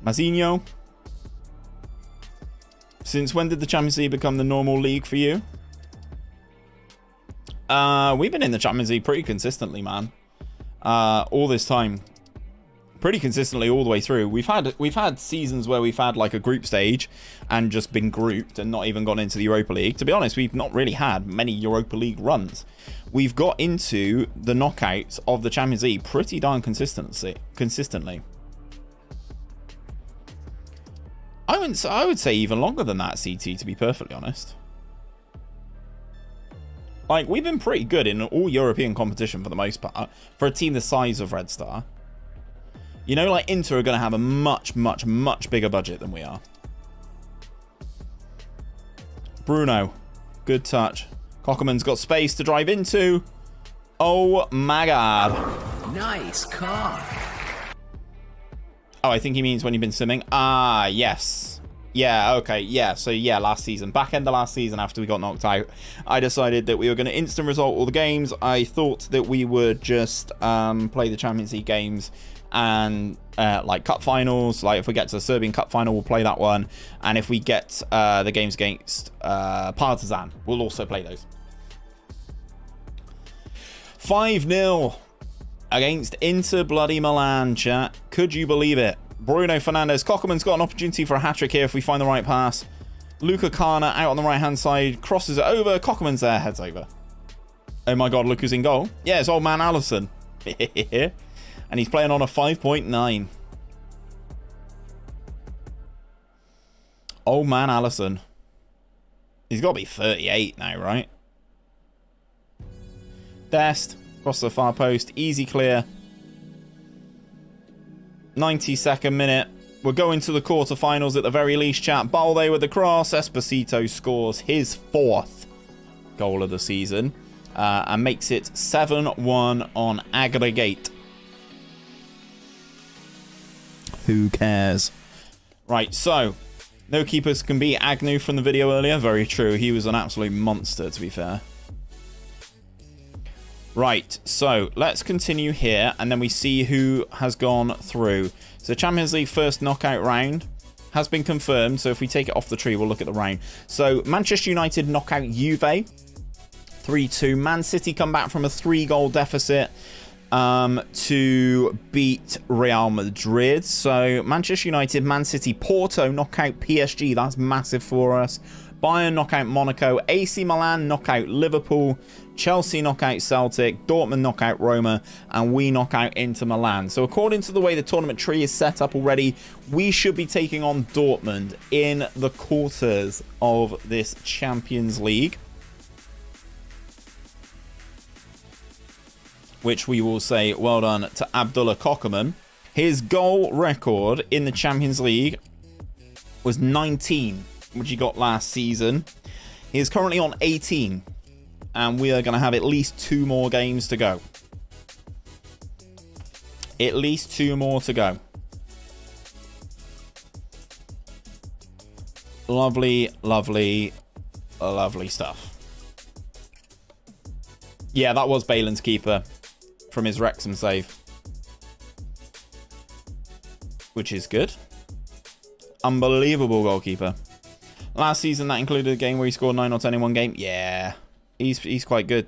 Mazinho. Since when did the Champions League become the normal league for you? We've been in the Champions League pretty consistently, man. All this time. Pretty consistently all the way through. We've had seasons where we've had like a group stage and just been grouped and not even gone into the Europa League. To be honest, we've not really had many Europa League runs. We've got into the knockouts of the Champions League pretty darn consistently. I would say even longer than that, CT, to be perfectly honest. Like, we've been pretty good in all European competition for the most part, for a team the size of Red Star. You know, like, Inter are going to have a much, much, much bigger budget than we are. Bruno. Good touch. Cockerman's got space to drive into. Oh, my God. Nice car. Oh, I think he means when you've been simming. Ah, yes. Yeah, okay, yeah. So, yeah, last season. Back end of last season, after we got knocked out, I decided that we were going to instant result all the games. I thought that we would just play the Champions League games and, like, cup finals. Like, if we get to the Serbian Cup final, we'll play that one. And if we get the games against Partizan, we'll also play those. 5-0 against Inter bloody Milan, chat. Could you believe it? Bruno Fernandes. Cockerman's got an opportunity for a hat-trick here if we find the right pass. Luka Kana out on the right-hand side. Crosses it over. Cockerman's there. Heads over. Oh my God, look who's in goal. Yeah, it's old man Allison. And he's playing on a 5.9. Old man Allison. He's got to be 38 now, right? Dest. Across the far post. Easy clear. 92nd minute. We're going to the quarterfinals at the very least, chat. Balde with the cross. Esposito scores his 4th goal of the season. And makes it 7-1 on aggregate. Who cares? Right, so. No keepers can beat Agnew from the video earlier. Very true. He was an absolute monster, to be fair. Right, so let's continue here, and then we see who has gone through. So Champions League first knockout round has been confirmed. So if we take it off the tree, we'll look at the round. So Manchester United knock out Juve 3-2. Man City come back from a 3-goal deficit to beat Real Madrid. So Manchester United, Man City, Porto knock out PSG. That's massive for us. Bayern knock out Monaco. AC Milan knock out Liverpool. Chelsea knock out Celtic. Dortmund knock out Roma. And we knock out Inter Milan. So according to the way the tournament tree is set up already, we should be taking on Dortmund in the quarters of this Champions League. Which we will say well done to Abdullah Cockerman. His goal record in the Champions League was 19, which he got last season. He is currently on 18, and we are going to have at least 2 more games to go. At least 2 more to go. Lovely, lovely, lovely stuff. Yeah, that was Balin's keeper from his Wrexham save, which is good. Unbelievable goalkeeper. Last season, that included a game where he scored 9 or 10 in one game. Yeah, he's quite good.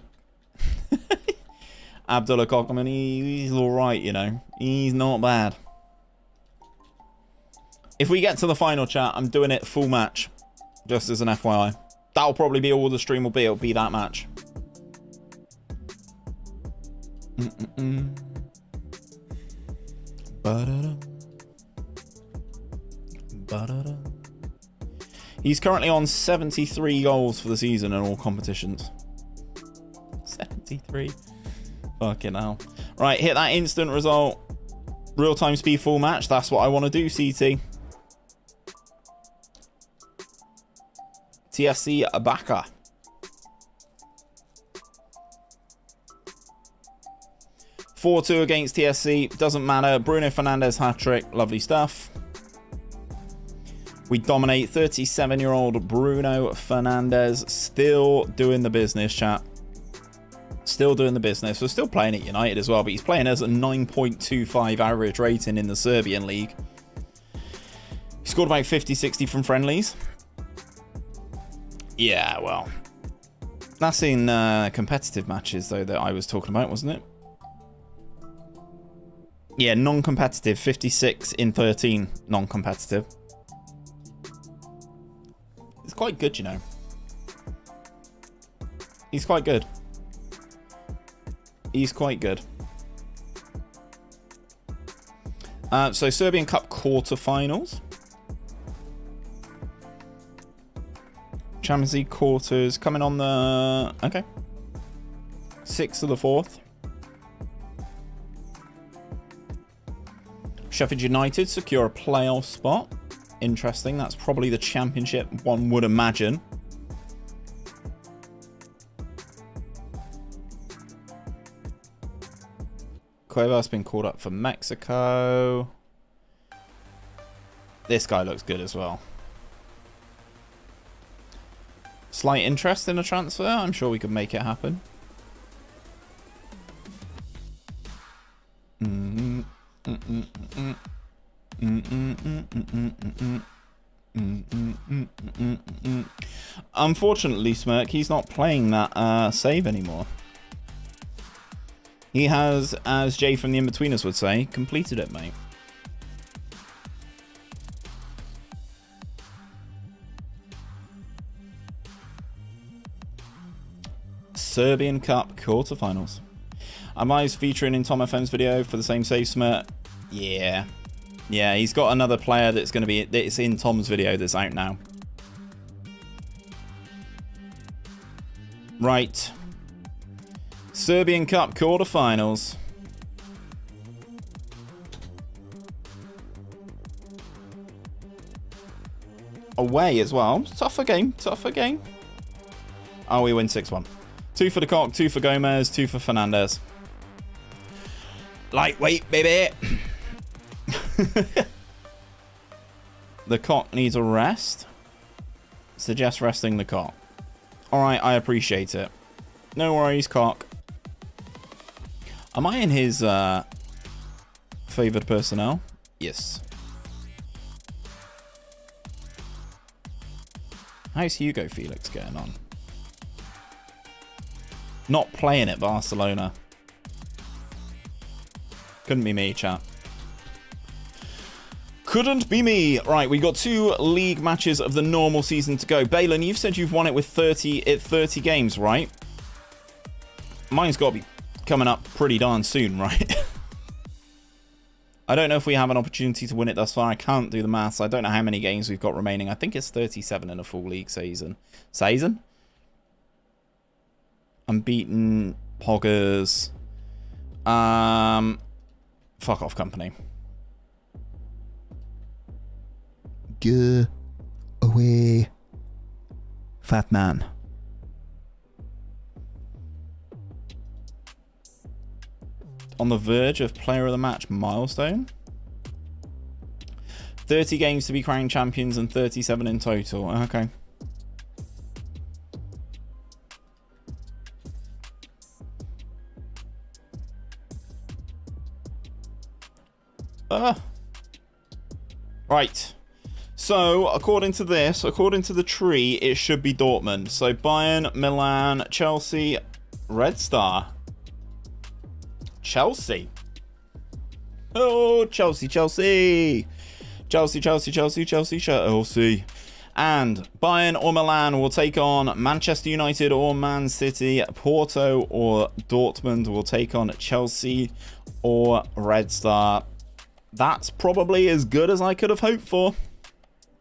Abdullah Cockerman, he's all right, you know. He's not bad. If we get to the final, chat, I'm doing it full match, just as an FYI. That'll probably be all the stream will be. It'll be that match. He's currently on 73 goals for the season in all competitions. 73. Fucking hell. Right, hit that instant result. Real-time speed full match. That's what I want to do, CT. TSC Abaka. (4-2) against TSC. Doesn't matter. Bruno Fernandes hat-trick. Lovely stuff. We dominate. 37-year-old Bruno Fernandes. Still doing the business, chat. Still doing the business. We're still playing at United as well, but he's playing as a 9.25 average rating in the Serbian league. He scored about 50-60 from friendlies. Yeah, well. That's in competitive matches, though, that I was talking about, wasn't it? Yeah, non-competitive. 56 in 13 non-competitive. It's quite good, you know. He's quite good. He's quite good. So, Serbian Cup quarterfinals. Champions League quarters coming on the... Okay. 6th of the 4th. Sheffield United secure a playoff spot. Interesting. That's probably the championship, one would imagine. Cuevar's been called up for Mexico. This guy looks good as well. Slight interest in a transfer. I'm sure we could make it happen. Unfortunately, Smirk, he's not playing that save anymore. He has, as Jay from the In-Betweeners would say, completed it, mate. Serbian Cup quarterfinals. Am I featuring in Tom FM's video for the same save, Smirk? Yeah. Yeah, he's got another player that's going to be... It's in Tom's video that's out now. Right. Serbian Cup quarterfinals. Away as well. Tougher game. Tougher game. Oh, we win 6-1. 2 for the Cock, 2 for Gomez, 2 for Fernandez. Lightweight, baby. The Cock needs a rest. Suggest resting the Cock. Alright, I appreciate it. No worries, Cock. Am I in his favoured personnel? Yes. How's Hugo Felix getting on? Not playing at Barcelona. Couldn't be me, chat. Couldn't be me. Right, we got 2 league matches of the normal season to go. Balin, you've said you've won it with 30 games, right? Mine's got to be coming up pretty darn soon, right? I don't know if we have an opportunity to win it thus far. I can't do the maths. I don't know how many games we've got remaining. I think it's 37 in a full league season. Unbeaten, Poggers. Fuck off, company. Go away, fat man. On the verge of player of the match milestone. 30 games to be crowned champions and 37 in total. Okay. Right. So, according to this, according to the tree, it should be Dortmund. So, Bayern, Milan, Chelsea, Red Star. Chelsea. Oh, Chelsea. Chelsea, Chelsea. And Bayern or Milan will take on Manchester United or Man City. Porto or Dortmund will take on Chelsea or Red Star. That's probably as good as I could have hoped for.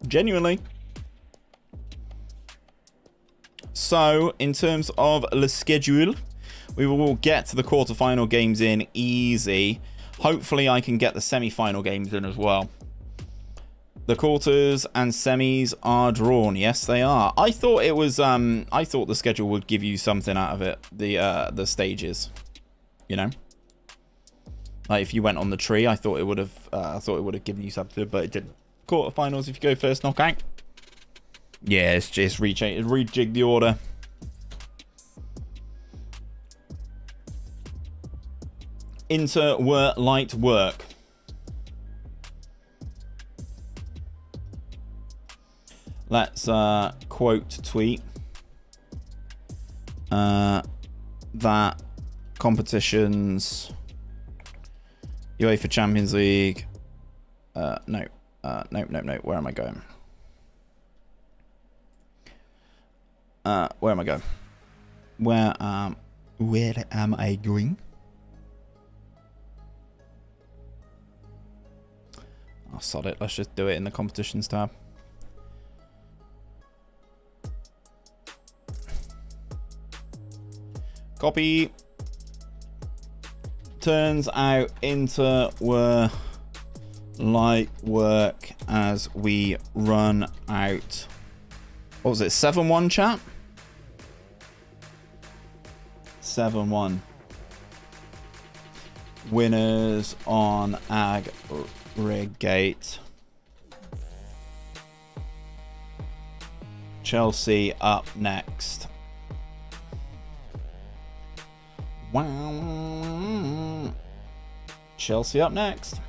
Genuinely. So, in terms of the schedule, we will get to the quarterfinal games in easy. Hopefully, I can get the semi-final games in as well. The quarters and semis are drawn. Yes, they are. I thought it was. I thought the schedule would give you something out of it. The stages, you know. Like if you went on the tree, I thought it would have. I thought it would have given you something, but it didn't. Quarterfinals. If you go first knockout. Yeah, it's just rejig the order. Inter were light work. Let's quote tweet that competitions UEFA Champions League. No. Where am I going? Where am I going? Where am I going? Oh, sod it. Let's just do it in the competitions tab. Copy. Turns out Inter were light work as we run out. What was it? 7-1, chat? 7-1. Winners on aggregate. Chelsea up next. Wow. Chelsea up next.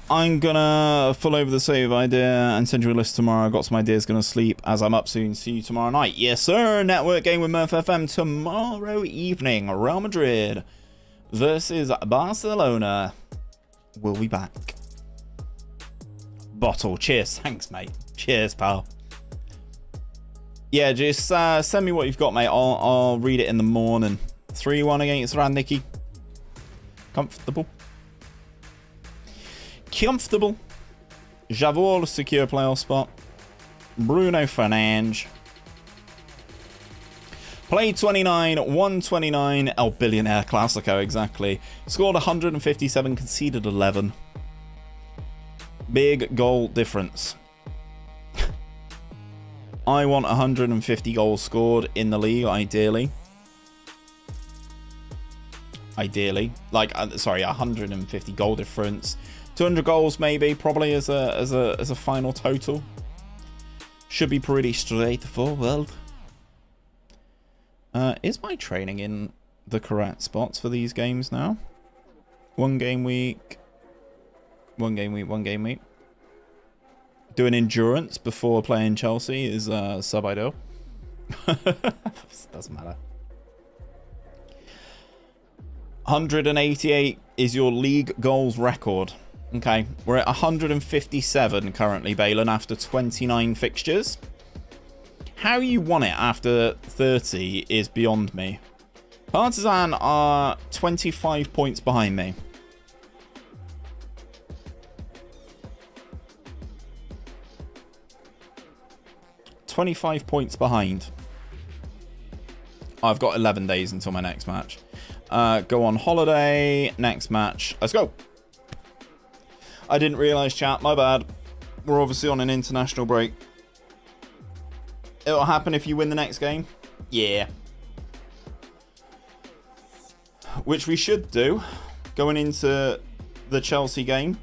I'm gonna full over the save idea and send you a list tomorrow. I've got some ideas, gonna sleep as I'm up soon. See you tomorrow night. Yes, sir. Network game with Murph FM tomorrow evening. Real Madrid versus Barcelona. We'll be back. Bottle. Cheers. Thanks, mate. Cheers, pal. Yeah, just send me what you've got, mate. I'll read it in the morning. 3-1 against Radnicki. Comfortable. Comfortable. Javor, secure playoff spot. Bruno Fernandes. Played 29, 129. El Billionaire Classico, exactly. Scored 157, conceded 11. Big goal difference. I want 150 goals scored in the league, ideally. Ideally. Like, sorry, 150 goal difference. 200 goals maybe, probably as a final total. Should be pretty straightforward. Is my training in the correct spots for these games now? 1 game week. 1 game week, 1 game week. Doing endurance before playing Chelsea is sub-ideal. Doesn't matter. 188 is your league goals record. Okay, we're at 157 currently, Balin, after 29 fixtures. How you won it after 30 is beyond me. Partizan are 25 points behind me. $25 points behind. I've got 11 days until my next match. Go on holiday. Next match. Let's go. I didn't realise, chat. My bad. We're obviously on an international break. It'll happen if you win the next game. Yeah. Which we should do. Going into the Chelsea game.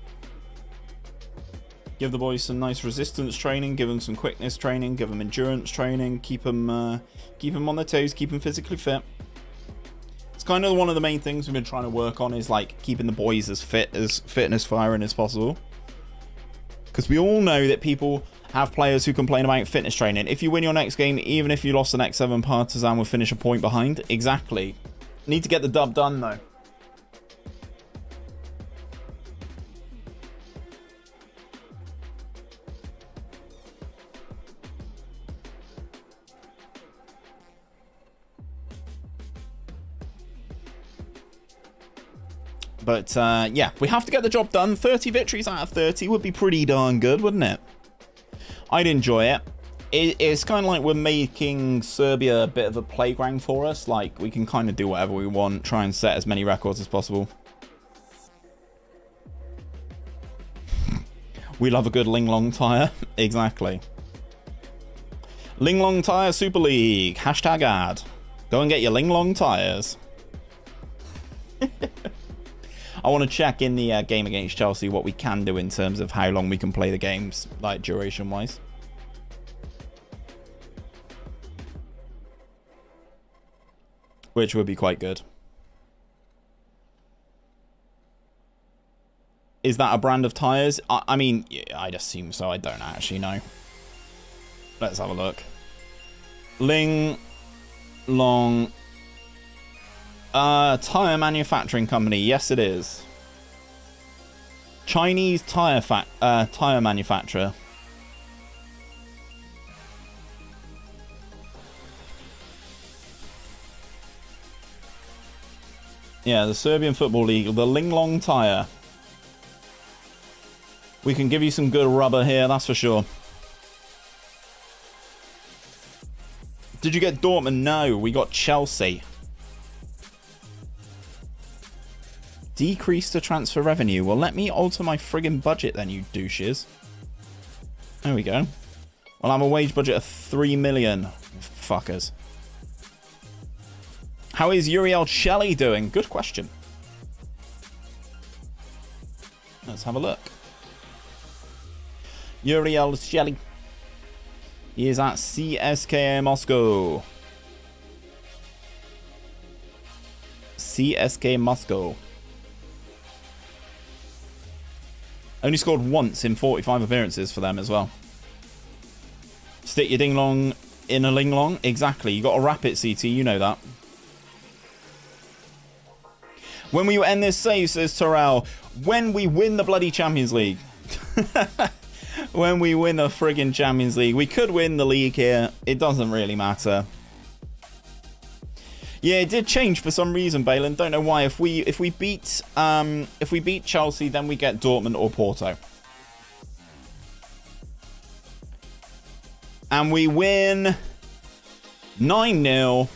Give the boys some nice resistance training. Give them some quickness training. Give them endurance training. Keep them on their toes. Keep them physically fit. It's kind of one of the main things we've been trying to work on is like keeping the boys as fit and as firing as possible. Because we all know that people have players who complain about fitness training. If you win your next game, even if you lost the next 7, Partizan will finish a point behind. Exactly. Need to get the dub done though. But, yeah, we have to get the job done. 30 victories out of 30 would be pretty darn good, wouldn't it? I'd enjoy it. It's kind of like we're making Serbia a bit of a playground for us. Like, we can kind of do whatever we want, try and set as many records as possible. We love a good Ling Long tire. Exactly. Ling Long Tire Super League. Hashtag ad. Go and get your Ling Long tires. I want to check in the game against Chelsea what we can do in terms of how long we can play the games, like duration-wise. Which would be quite good. Is that a brand of tyres? I mean, yeah, I'd assume so. I don't actually know. Let's have a look. Ling Long tyre manufacturing company. Yes, it is. Chinese tyre manufacturer. Yeah, the Serbian Football League, the Ling Long Tire. We can give you some good rubber here, that's for sure. Did you get Dortmund? No, we got Chelsea. Decrease the transfer revenue. Well, let me alter my friggin' budget then, you douches. There we go. We'll have a wage budget of 3 million. Fuckers. How is Uriel Shelley doing? Good question. Let's have a look. Uriel Shelley. He is at CSKA Moscow. CSKA Moscow. Only scored once in 45 appearances for them as well. Stick your ding long in a ling long. Exactly. You got to wrap it, CT. You know that. When will you end this save, says Terrell? When we win the bloody Champions League. When we win the friggin' Champions League. We could win the league here. It doesn't really matter. Yeah, it did change for some reason, Balin. Don't know why. If we beat Chelsea, then we get Dortmund or Porto. And we win 9-0.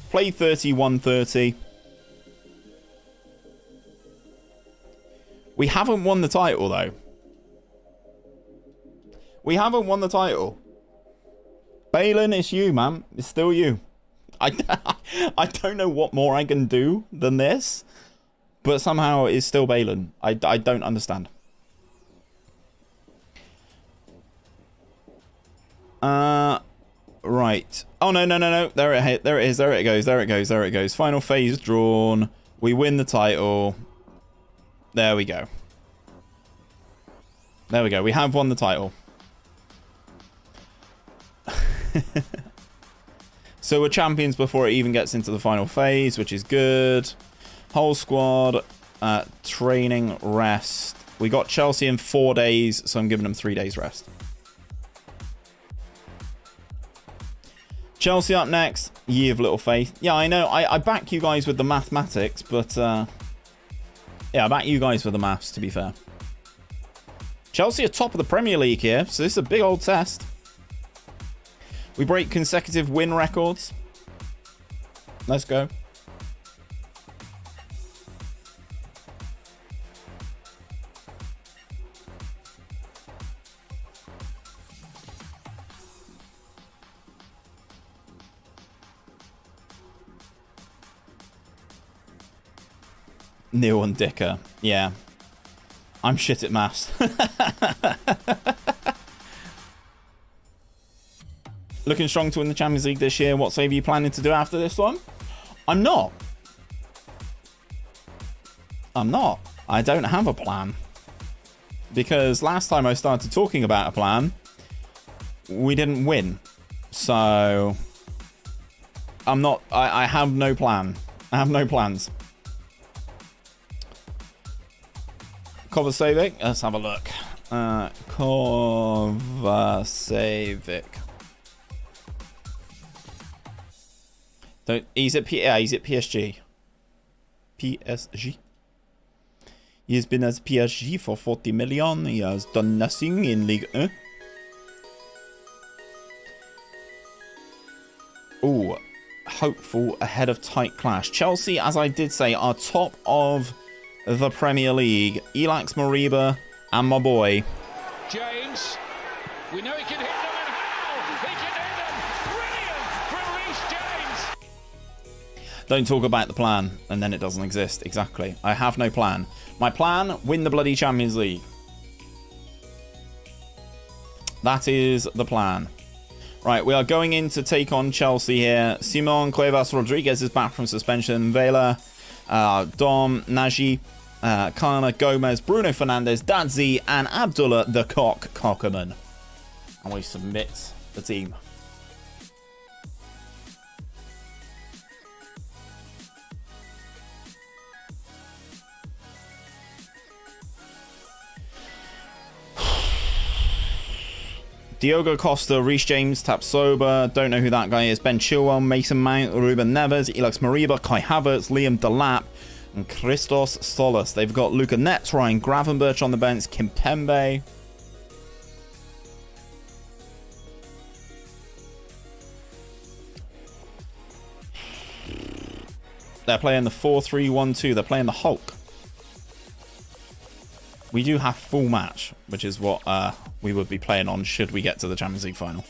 Play 31-30. We haven't won the title, though. We haven't won the title. Balin, it's you, man. It's still you. I don't know what more I can do than this, but somehow it's still Balin. I don't understand. Right. Oh, no. There it is. There it goes. Final phase drawn. We win the title. There we go. We have won the title. So we're champions before it even gets into the final phase, which is good. Whole squad, training, rest. We got Chelsea in 4 days, so I'm giving them 3 days rest. Chelsea up next. Ye of little faith. Yeah, I know. I back you guys with the mathematics, but yeah, I back you guys with the maths, to be fair. Chelsea are top of the Premier League here, so this is a big old test. We break consecutive win records. Let's go. Neil and Dicker. Yeah. I'm shit at maths. Looking strong to win the Champions League this year. What save are you planning to do after this one? I'm not. I don't have a plan. Because last time I started talking about a plan, we didn't win. So I'm not. I have no plan. I have no plans. Kovacevic. Let's have a look. Kovacevic. So he's at PSG. PSG. He has been at PSG for 40 million. He has done nothing in Ligue 1. Oh, hopeful ahead of tight clash. Chelsea, as I did say, are top of the Premier League. Elax Moriba and my boy. James. We know he can hit them, and how? He can hit them. Brilliant from Reece James. Don't talk about the plan, and then it doesn't exist. Exactly. I have no plan. My plan, win the bloody Champions League. That is the plan. Right, we are going in to take on Chelsea here. Simon Cuevas Rodriguez is back from suspension. Vela, Dom, Nagy, Kana, Gomez, Bruno Fernandes, Dadzi, and Abdullah the Cockerman. And we submit the team. Diogo Costa, Reece James, Tapsoba, don't know who that guy is, Ben Chilwell, Mason Mount, Ruben Neves, Alex Moriba, Kai Havertz, Liam Delap, and Christos Solis. They've got Luka Netz, Ryan Gravenberch on the bench, Kimpembe. They're playing the 4-3-1-2. They're playing the Hulk. We do have full match, which is what we would be playing on should we get to the Champions League final.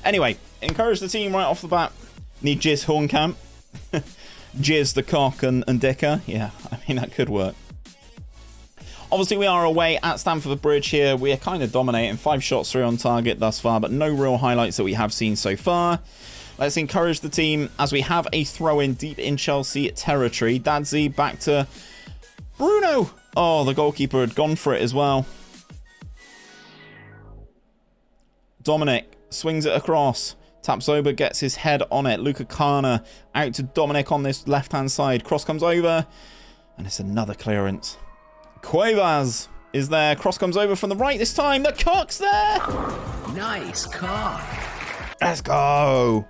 Anyway, encourage the team right off the bat. Need Jizz Hornkamp. Jizz the cock and Dicker. Yeah, I mean, that could work. Obviously, we are away at Stamford Bridge here. We are kind of dominating. 5 shots, 3 on target thus far, but no real highlights that we have seen so far. Let's encourage the team as we have a throw-in deep in Chelsea territory. Dadzi back to Bruno. Oh, the goalkeeper had gone for it as well. Dominic swings it across. Taps over, gets his head on it. Luka Kana out to Dominic on this left-hand side. Cross comes over, and it's another clearance. Cuevas is there. Cross comes over from the right this time. The cock's there. Nice cock. Let's go.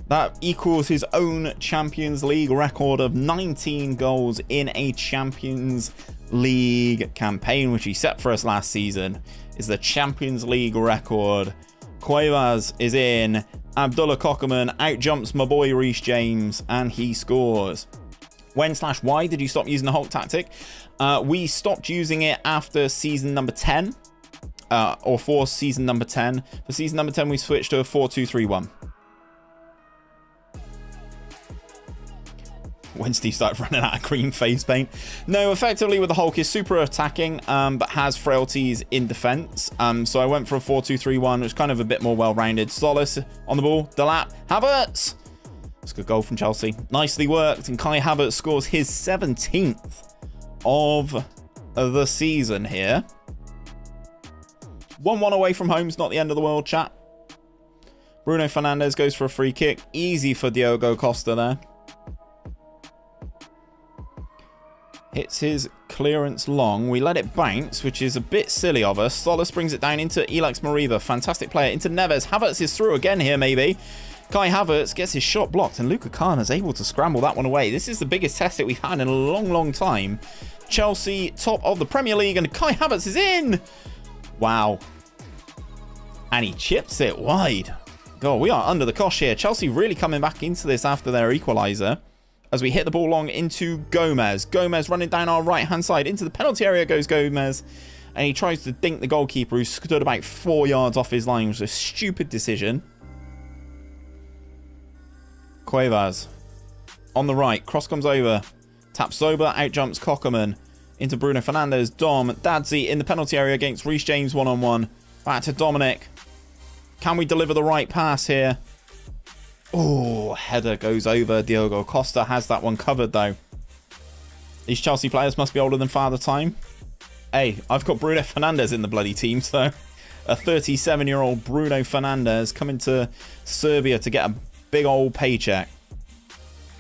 That equals his own Champions League record of 19 goals in a Champions League campaign, which he set for us last season. Is the Champions League record. Cuevas is in. Abdullah Cockerman outjumps my boy Reece James, and he scores. When/why did you stop using the Hulk tactic? We stopped using it after season number 10. Or for season number 10. For season number 10, we switched to a 4-2-3-1. When Steve started running out of green face paint. No, effectively with the Hulk is super attacking, but has frailties in defense. So I went for a 4-2-3-1, which is kind of a bit more well-rounded. Solis on the ball. Delap. Havertz. It's a good goal from Chelsea. Nicely worked. And Kai Havertz scores his 17th of the season here. 1-1 away from home is not the end of the world, chat. Bruno Fernandes goes for a free kick. Easy for Diogo Costa there. Hits his clearance long. We let it bounce, which is a bit silly of us. Solis brings it down into Elex Mariva. Fantastic player. Into Neves. Havertz is through again here, maybe. Kai Havertz gets his shot blocked, and Luka Khan is able to scramble that one away. This is the biggest test that we've had in a long, long time. Chelsea, top of the Premier League, and Kai Havertz is in. Wow. And he chips it wide. God, we are under the cosh here. Chelsea really coming back into this after their equaliser. As we hit the ball long into Gomez. Gomez running down our right-hand side. Into the penalty area goes Gomez. And he tries to dink the goalkeeper, who stood about 4 yards off his line. It was a stupid decision. Cuevas. On the right. Cross comes over. Taps over. Out jumps Cockerman. Into Bruno Fernandes. Dom. Dadzi in the penalty area against Reece James one-on-one. Back to Dominic. Can we deliver the right pass here? Oh, header goes over. Diogo Costa has that one covered, though. These Chelsea players must be older than Father Time. Hey, I've got Bruno Fernandes in the bloody team, so a 37-year-old Bruno Fernandes coming to Serbia to get a big old paycheck.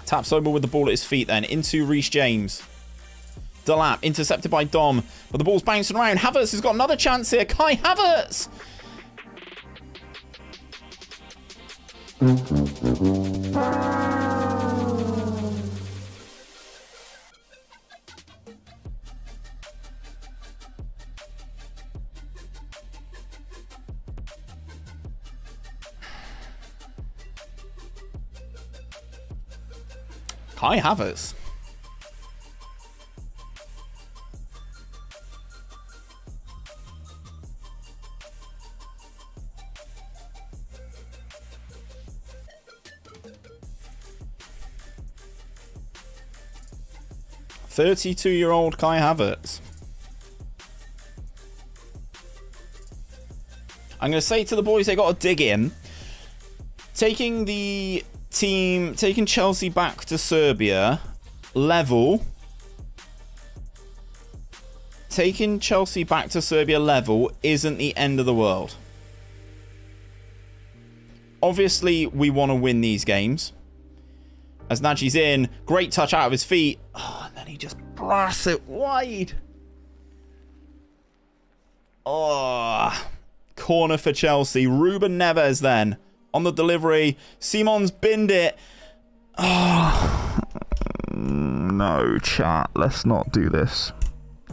Taps over with the ball at his feet then. Into Reece James. Delap, intercepted by Dom, but the ball's bouncing around. Havertz has got another chance here. Kai Havertz! Kai Havertz. "32-year-old Kai Havertz." I'm going to say to the boys, they got to dig in. Taking Chelsea back to Serbia level. Taking Chelsea back to Serbia level isn't the end of the world. Obviously, we want to win these games. As Naji's in, great touch out of his feet. Oh, and then he just blasts it wide. Oh, corner for Chelsea. Ruben Neves then on the delivery. Simon's binned it. Oh, no, chat. Let's not do this.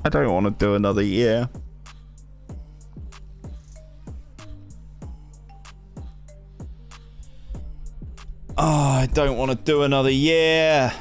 I don't want to do another year. Oh, I don't want to do another year.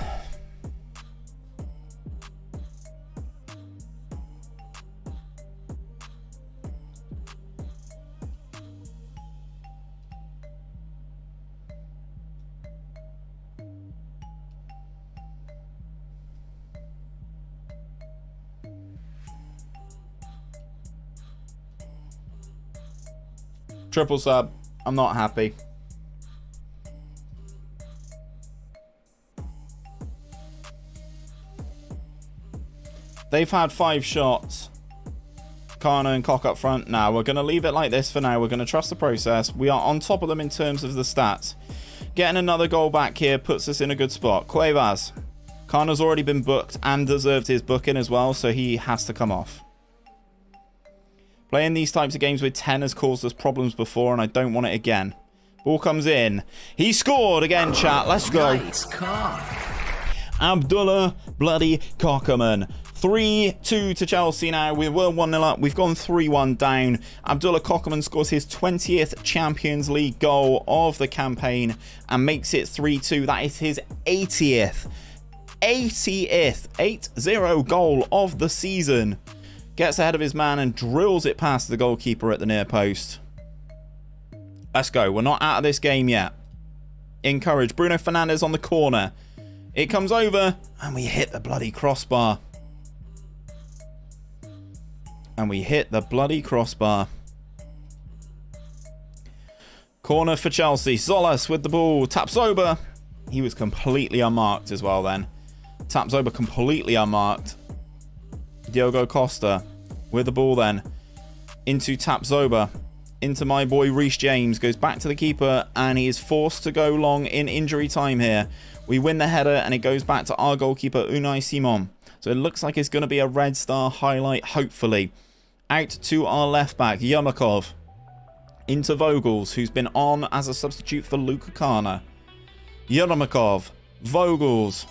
Triple sub. I'm not happy. They've had 5 shots. Kana and Cock up front. Now, we're going to leave it like this for now. We're going to trust the process. We are on top of them in terms of the stats. Getting another goal back here puts us in a good spot. Cuevas. Kana's already been booked and deserved his booking as well, so he has to come off. Playing these types of games with 10 has caused us problems before, and I don't want it again. Ball comes in. He scored again, chat. Let's go. Nice car. Abdullah bloody Cockerman. 3-2 to Chelsea now. We were 1-0 up. We've gone 3-1 down. Abdullah Cockerman scores his 20th Champions League goal of the campaign and makes it 3-2. That is his 80th 8-0 goal of the season. Gets ahead of his man and drills it past the goalkeeper at the near post. Let's go. We're not out of this game yet. Encourage. Bruno Fernandes on the corner. It comes over and we hit the bloody crossbar. Corner for Chelsea. Solas with the ball. Taps over. He was completely unmarked as well then. Taps over completely unmarked. Diogo Costa with the ball then. Into Tapsoba. Into my boy Reece James. Goes back to the keeper and he is forced to go long in injury time here. We win the header and it goes back to our goalkeeper Unai Simon. So it looks like it's going to be a Red Star highlight, hopefully. Out to our left back, Yermakov. Into Vogels, who's been on as a substitute for Luka Kana. Yermakov. Vogels.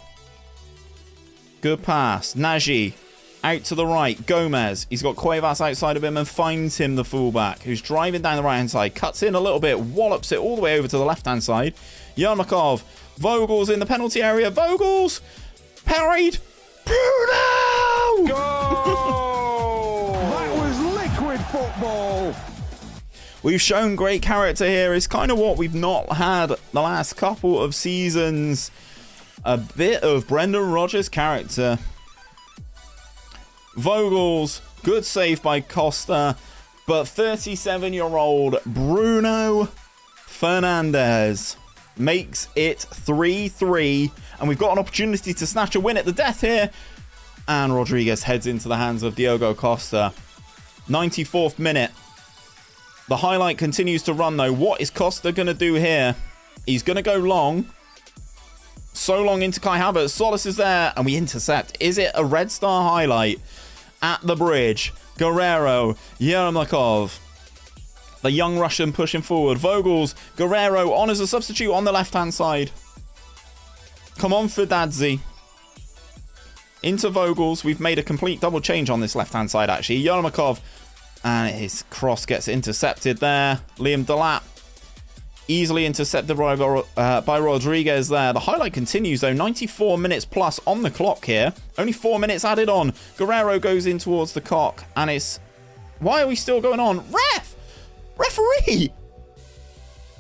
Good pass. Nagy. Out to the right. Gomez. He's got Cuevas outside of him and finds him, the fullback, who's driving down the right-hand side. Cuts in a little bit. Wallops it all the way over to the left-hand side. Yermakov. Vogels in the penalty area. Vogels. Parried. Bruno! Goal! That was liquid football. We've shown great character here. It's kind of what we've not had the last couple of seasons. A bit of Brendan Rodgers' character. Vogels, good save by Costa, but 37-year-old Bruno Fernandes makes it 3-3, and we've got an opportunity to snatch a win at the death here, and Rodriguez heads into the hands of Diogo Costa. 94th minute. The highlight continues to run though. What is Costa going to do here? He's going to go long. So long into Kai Havertz. Solis is there and we intercept. Is it a Red Star highlight? At the bridge. Guerrero. Yermakov. The young Russian pushing forward. Vogels. Guerrero on as a substitute on the left-hand side. Come on, Fidadzi. Into Vogels. We've made a complete double change on this left-hand side, actually. Yermakov. And his cross gets intercepted there. Liam Delap. Easily intercepted by Rodriguez there. The highlight continues, though. 94 minutes plus on the clock here. Only 4 minutes added on. Guerrero goes in towards the cock. And it's... Why are we still going on? Referee!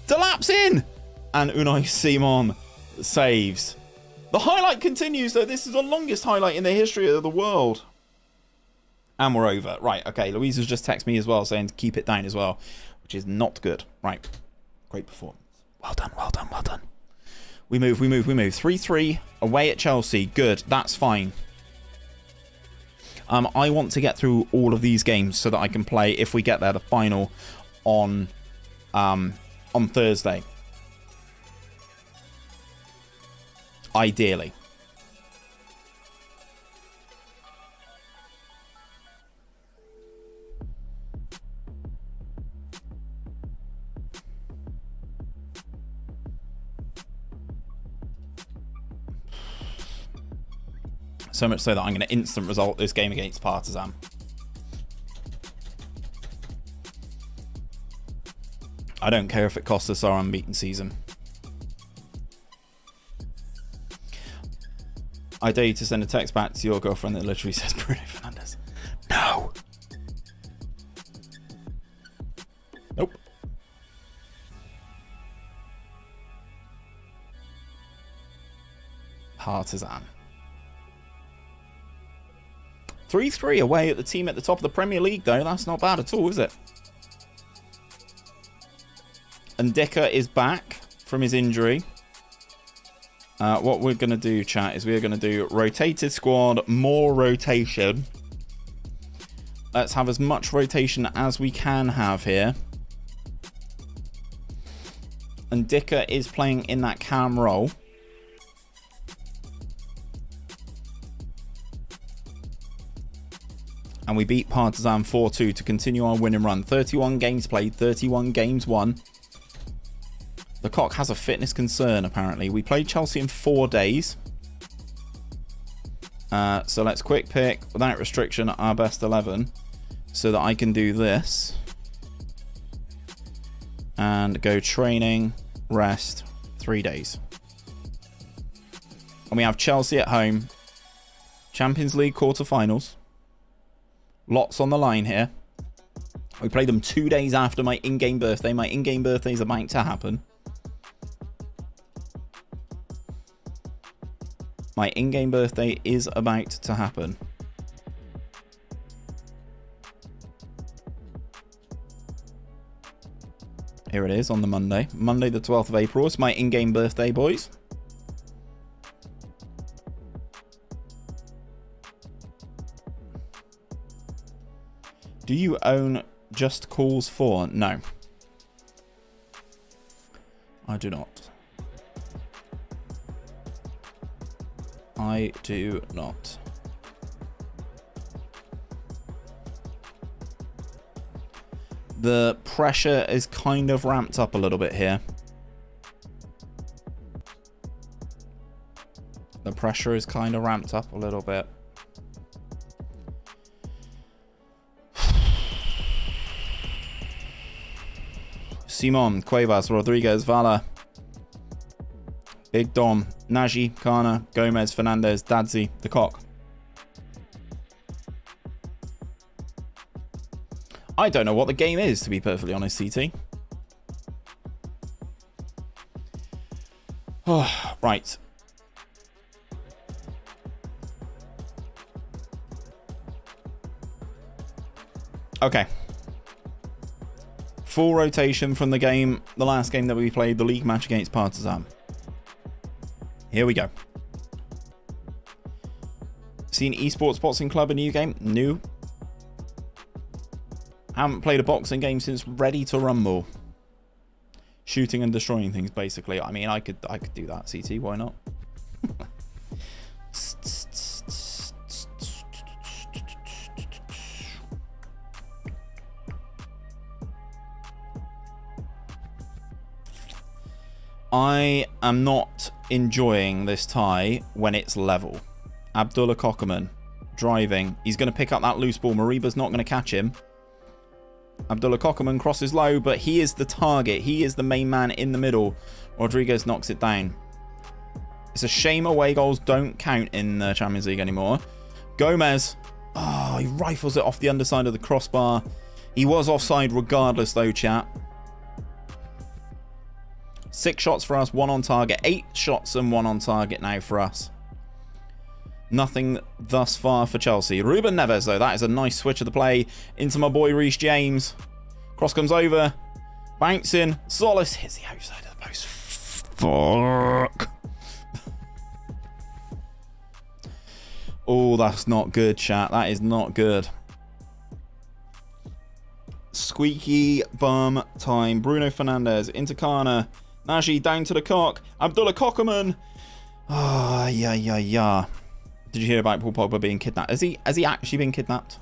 Delap's in! And Unai Simon saves. The highlight continues, though. This is the longest highlight in the history of the world. And we're over. Right, okay. Louise has just texted me as well, saying to keep it down as well, which is not good. Right. Great performance. Well done, well done, well done. We move. 3-3 away at Chelsea. Good. That's fine. I want to get through all of these games so that I can play, if we get there, the final on Thursday. Ideally. So much so that I'm going to instant result this game against Partizan. I don't care if it costs us our unbeaten season. I dare you to send a text back to your girlfriend that literally says Bruno Fernandes. No! Nope. Partizan. 3-3 away at the team at the top of the Premier League, though. That's not bad at all, is it? And Dicker is back from his injury. What we're going to do, chat, is we're going to do rotated squad, more rotation. Let's have as much rotation as we can have here. And Dicker is playing in that cam role. And we beat Partizan 4-2 to continue our winning run. 31 games played, 31 games won. The cock has a fitness concern, apparently. We played Chelsea in 4 days. So let's quick pick, without restriction, our best 11. So that I can do this. And go training, rest, 3 days. And we have Chelsea at home. Champions League quarterfinals. Lots on the line here. We played them 2 days after my in-game birthday. My in-game birthday is about to happen. My in-game birthday is about to happen. Here it is on the Monday. Monday the 12th of April. It's my in-game birthday, boys. Do you own Just Cause 4? No. I do not. I do not. The pressure is kind of ramped up a little bit here. The pressure is kind of ramped up a little bit. Simon, Cuevas, Rodriguez, Vala, Big Dom, Nagy, Kana, Gomez, Fernandez, Dadzi, the cock. I don't know what the game is, to be perfectly honest, CT. Oh, right. Okay. Full rotation from the game, the last game that we played, the league match against Partizan. Here we go. Seen Esports Boxing Club, a new game? New. Haven't played a boxing game since Ready to Rumble. Shooting and destroying things, basically. I mean, I could do that, CT. Why not? I am not enjoying this tie when it's level. Abdullah Kokerman driving. He's going to pick up that loose ball. Mariba's not going to catch him. Abdullah Kokerman crosses low, but he is the target. He is the main man in the middle. Rodriguez knocks it down. It's a shame away goals don't count in the Champions League anymore. Gomez. Oh, he rifles it off the underside of the crossbar. He was offside regardless though, chat. 6 shots for us, 1 on target. 8 shots and 1 on target now for us. Nothing thus far for Chelsea. Ruben Neves, though. That is a nice switch of the play into my boy Reece James. Cross comes over. Bouncing. Solis hits the outside of the post. Fuck. Oh, that's not good, chat. That is not good. Squeaky bum time. Bruno Fernandes into Kana. Nagy down to the cock. Abdullah Kokerman. Ah, yeah. Did you hear about Paul Pogba being kidnapped? Has he actually been kidnapped?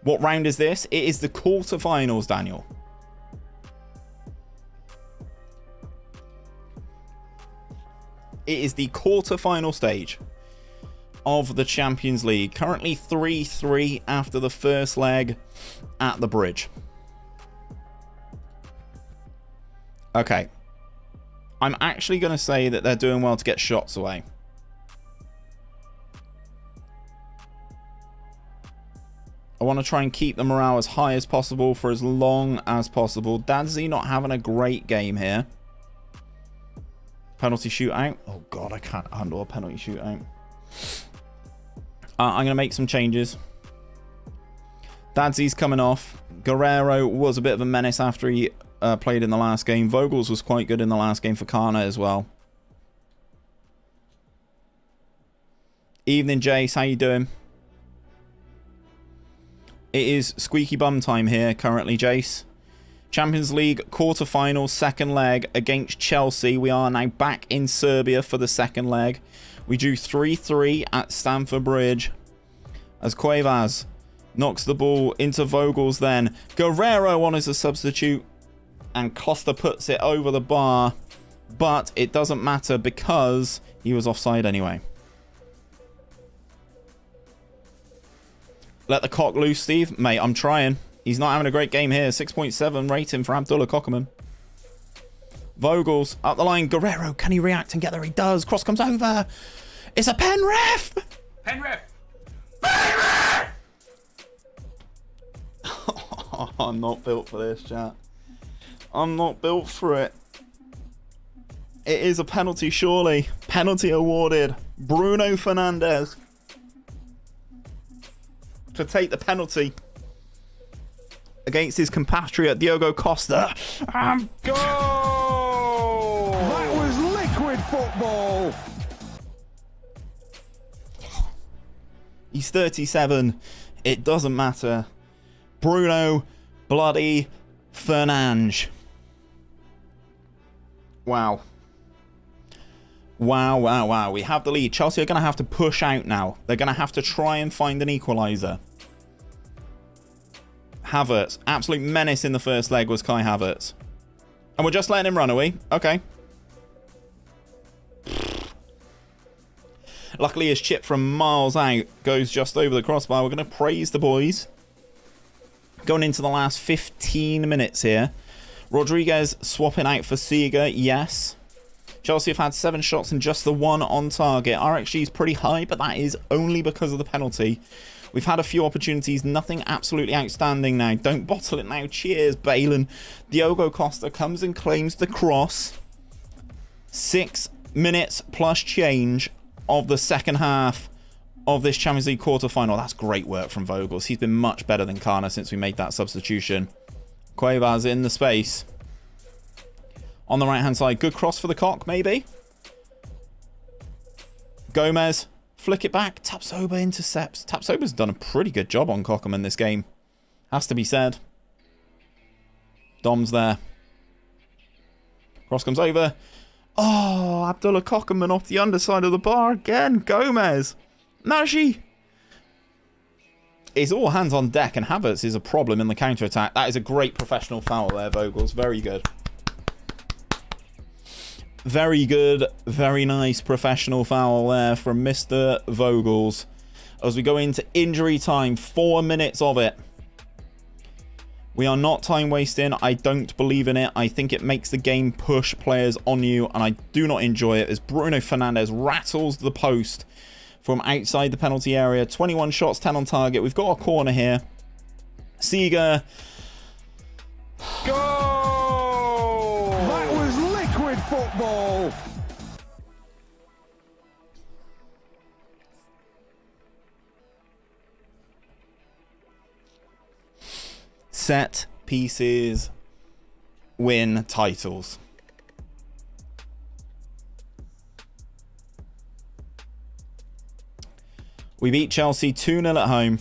What round is this? It is the quarterfinals, Daniel. It is the quarterfinal stage. of the Champions League. Currently 3-3 after the first leg at the bridge. Okay. I'm actually going to say that they're doing well to get shots away. I want to try and keep the morale as high as possible for as long as possible. Dadzi not having a great game here. Penalty shootout. Oh, God, I can't handle a penalty shootout. I'm going to make some changes. Dadzi's coming off. Guerrero was a bit of a menace after he played in the last game. Vogels was quite good in the last game for Kana as well. Evening, Jace. How you doing? It is squeaky bum time here currently, Jace. Champions League quarter-final, second leg against Chelsea. We are now back in Serbia for the second leg. We drew 3-3 at Stamford Bridge as Cuevas knocks the ball into Vogels then. Guerrero on as a substitute and Costa puts it over the bar, but it doesn't matter because he was offside anyway. Let the cock loose, Steve. Mate, I'm trying. He's not having a great game here. 6.7 rating for Abdullah Kokoman. Vogels up the line. Guerrero, can he react and get there? He does. Cross comes over. It's a pen ref. Pen ref. I'm not built for this, chat. I'm not built for it. It is a penalty, surely. Penalty awarded. Bruno Fernandes to take the penalty against his compatriot Diogo Costa. Goal! That was liquid football. He's 37. It doesn't matter. Bruno bloody Fernandes. Wow. Wow, wow, wow. We have the lead. Chelsea are going to have to push out now. They're going to have to try and find an equaliser. Havertz. Absolute menace in the first leg was Kai Havertz. And we're just letting him run, are we? Okay. Luckily, his chip from miles out goes just over the crossbar. We're going to praise the boys. Going into the last 15 minutes here. Rodriguez swapping out for Seeger. Yes. Chelsea have had 7 shots and just the 1 on target. RXG is pretty high, but that is only because of the penalty. We've had a few opportunities. Nothing absolutely outstanding now. Don't bottle it now. Cheers, Balin. Diogo Costa comes and claims the cross. 6 minutes plus change of the second half of this Champions League quarter-final. That's great work from Vogels. He's been much better than Kana since we made that substitution. Cuevas in the space. On the right-hand side. Good cross for the cock, maybe. Gomez. Flick it back. Tapsoba intercepts. Tapsoba's done a pretty good job on Kokoman this game. Has to be said. Dom's there. Cross comes over. Oh, Abdullah Kokoman off the underside of the bar again. Gomez. Nagy. It's all hands on deck, and Havertz is a problem in the counter-attack. That is a great professional foul there, Vogels. Very good. Very good. Very nice professional foul there from Mr. Vogels. As we go into injury time, 4 minutes of it. We are not time wasting. I don't believe in it. I think it makes the game push players on you, and I do not enjoy it as Bruno Fernandes rattles the post from outside the penalty area. 21 shots, 10 on target. We've got a corner here. Seeger. Goal! That was liquid football. Set pieces win titles. We beat Chelsea 2-0 at home.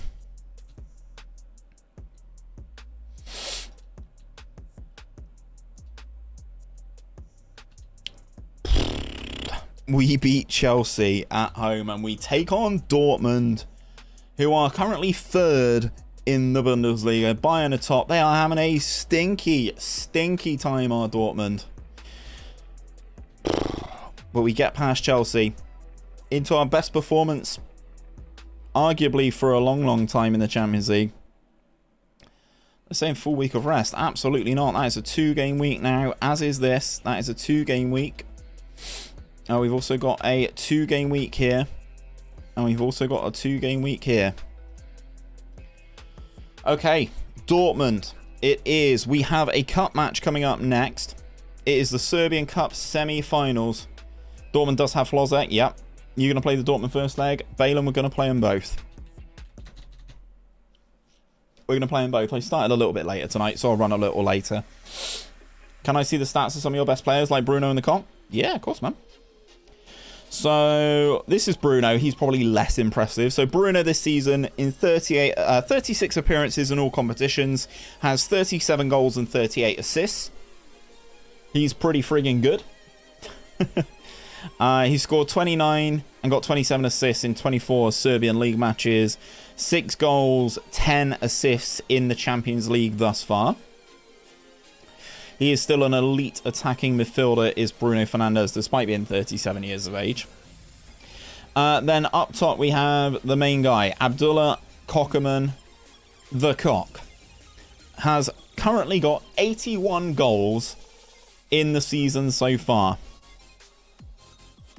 We beat Chelsea at home and we take on Dortmund, who are currently 3rd in the Bundesliga. Bayern atop. They are having a stinky time, our Dortmund. But we get past Chelsea into our best performance arguably for a long, long time in the Champions League. They're saying full week of rest. Absolutely not. That is a 2-game week now, as is this. That is a 2-game week. We've also got a 2-game week here. And we've also got a 2-game week here. Okay, Dortmund. It is. We have a cup match coming up next. It is the Serbian Cup semi-finals. Dortmund does have Flozek. Yep. You're going to play the Dortmund first leg. Balen, we're going to play them both. We're going to play them both. I started a little bit later tonight, so I'll run a little later. Can I see the stats of some of your best players, like Bruno in the comp? Yeah, of course, man. So, this is Bruno. He's probably less impressive. So, Bruno this season, in 36 appearances in all competitions, has 37 goals and 38 assists. He's pretty friggin' good. He scored 29 and got 27 assists in 24 Serbian league matches. 6 goals, 10 assists in the Champions League thus far. He is still an elite attacking midfielder, is Bruno Fernandes, despite being 37 years of age. Then up top we have the main guy, Abdullah Kokerman, the Cock. Has currently got 81 goals in the season so far.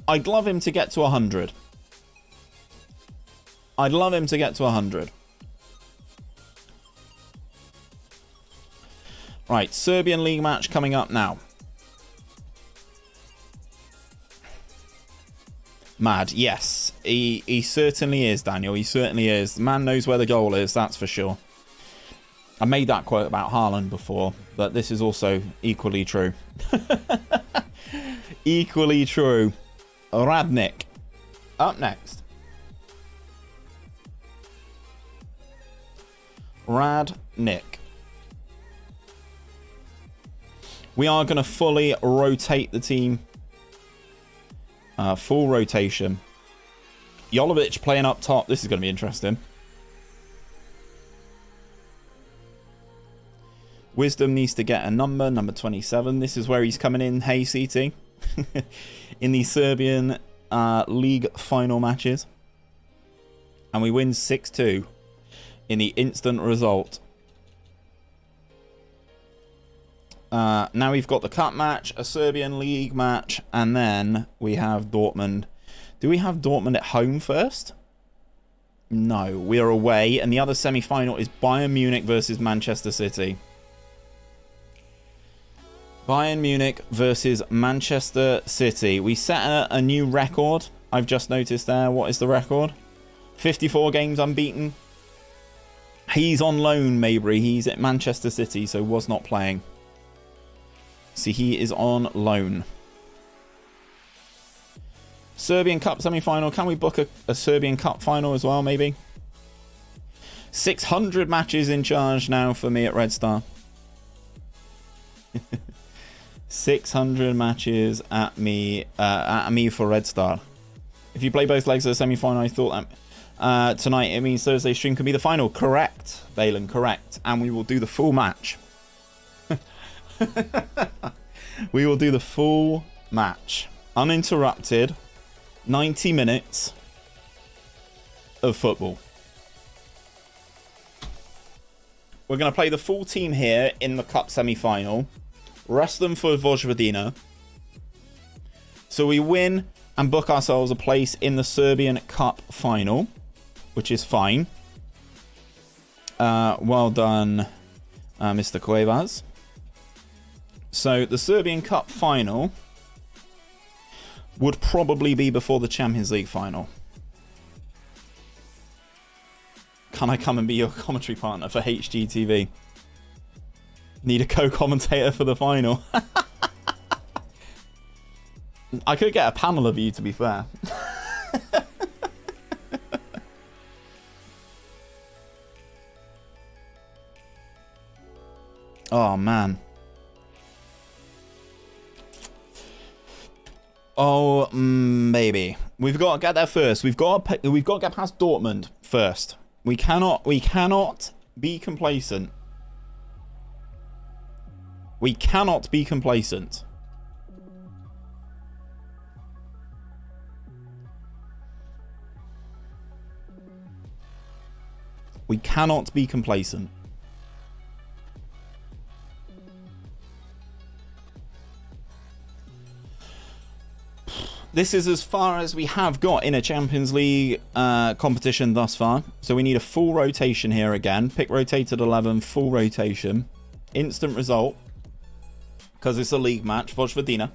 I'd love him to get to 100. I'd love him to get to 100. Right, Serbian league match coming up now. Mad, yes. He certainly is, Daniel. He certainly is. The man knows where the goal is, that's for sure. I made that quote about Haaland before, but this is also equally true. Equally true. Radnik. Up next. Radnik. We are going to fully rotate the team. Full rotation. Jolovic playing up top. This is going to be interesting. Wisdom needs to get a number 27. This is where he's coming in. Hey, CT. In the Serbian league final matches. And we win 6-2 in the instant result. Now we've got the cup match, a Serbian league match, and then we have Dortmund. Do we have Dortmund at home first? No, we're away, and the other semi-final is Bayern Munich versus Manchester City. Bayern Munich versus Manchester City. We set a new record. I've just noticed there. What is the record? 54 games unbeaten. He's on loan, Mabry. He's at Manchester City, so was not playing. See, he is on loan. Serbian Cup semi-final. Can we book a Serbian Cup final as well, maybe? 600 matches in charge now for me at Red Star. 600 matches at me for Red Star. If you play both legs of the semi-final, I thought that tonight it means Thursday's stream can be the final. Correct, Balen, correct. And we will do the full match. We will do the full match. Uninterrupted. 90 minutes of football. We're going to play the full team here in the cup semi-final. Rest them for Vojvodina. So we win and book ourselves a place in the Serbian Cup final, which is fine. Well done, Mr. Cuevas. So the Serbian Cup final would probably be before the Champions League final. Can I come and be your commentary partner for HGTV? Need a co-commentator for the final. I could get a panel of you, to be fair. Oh, man. Oh, maybe. We've got to get there first. We've got to get past Dortmund first. We cannot be complacent. We cannot be complacent. We cannot be complacent. This is as far as we have got in a Champions League competition thus far. So we need a full rotation here again. Pick rotated 11, full rotation. Instant result. Because it's a league match. Vojvodina.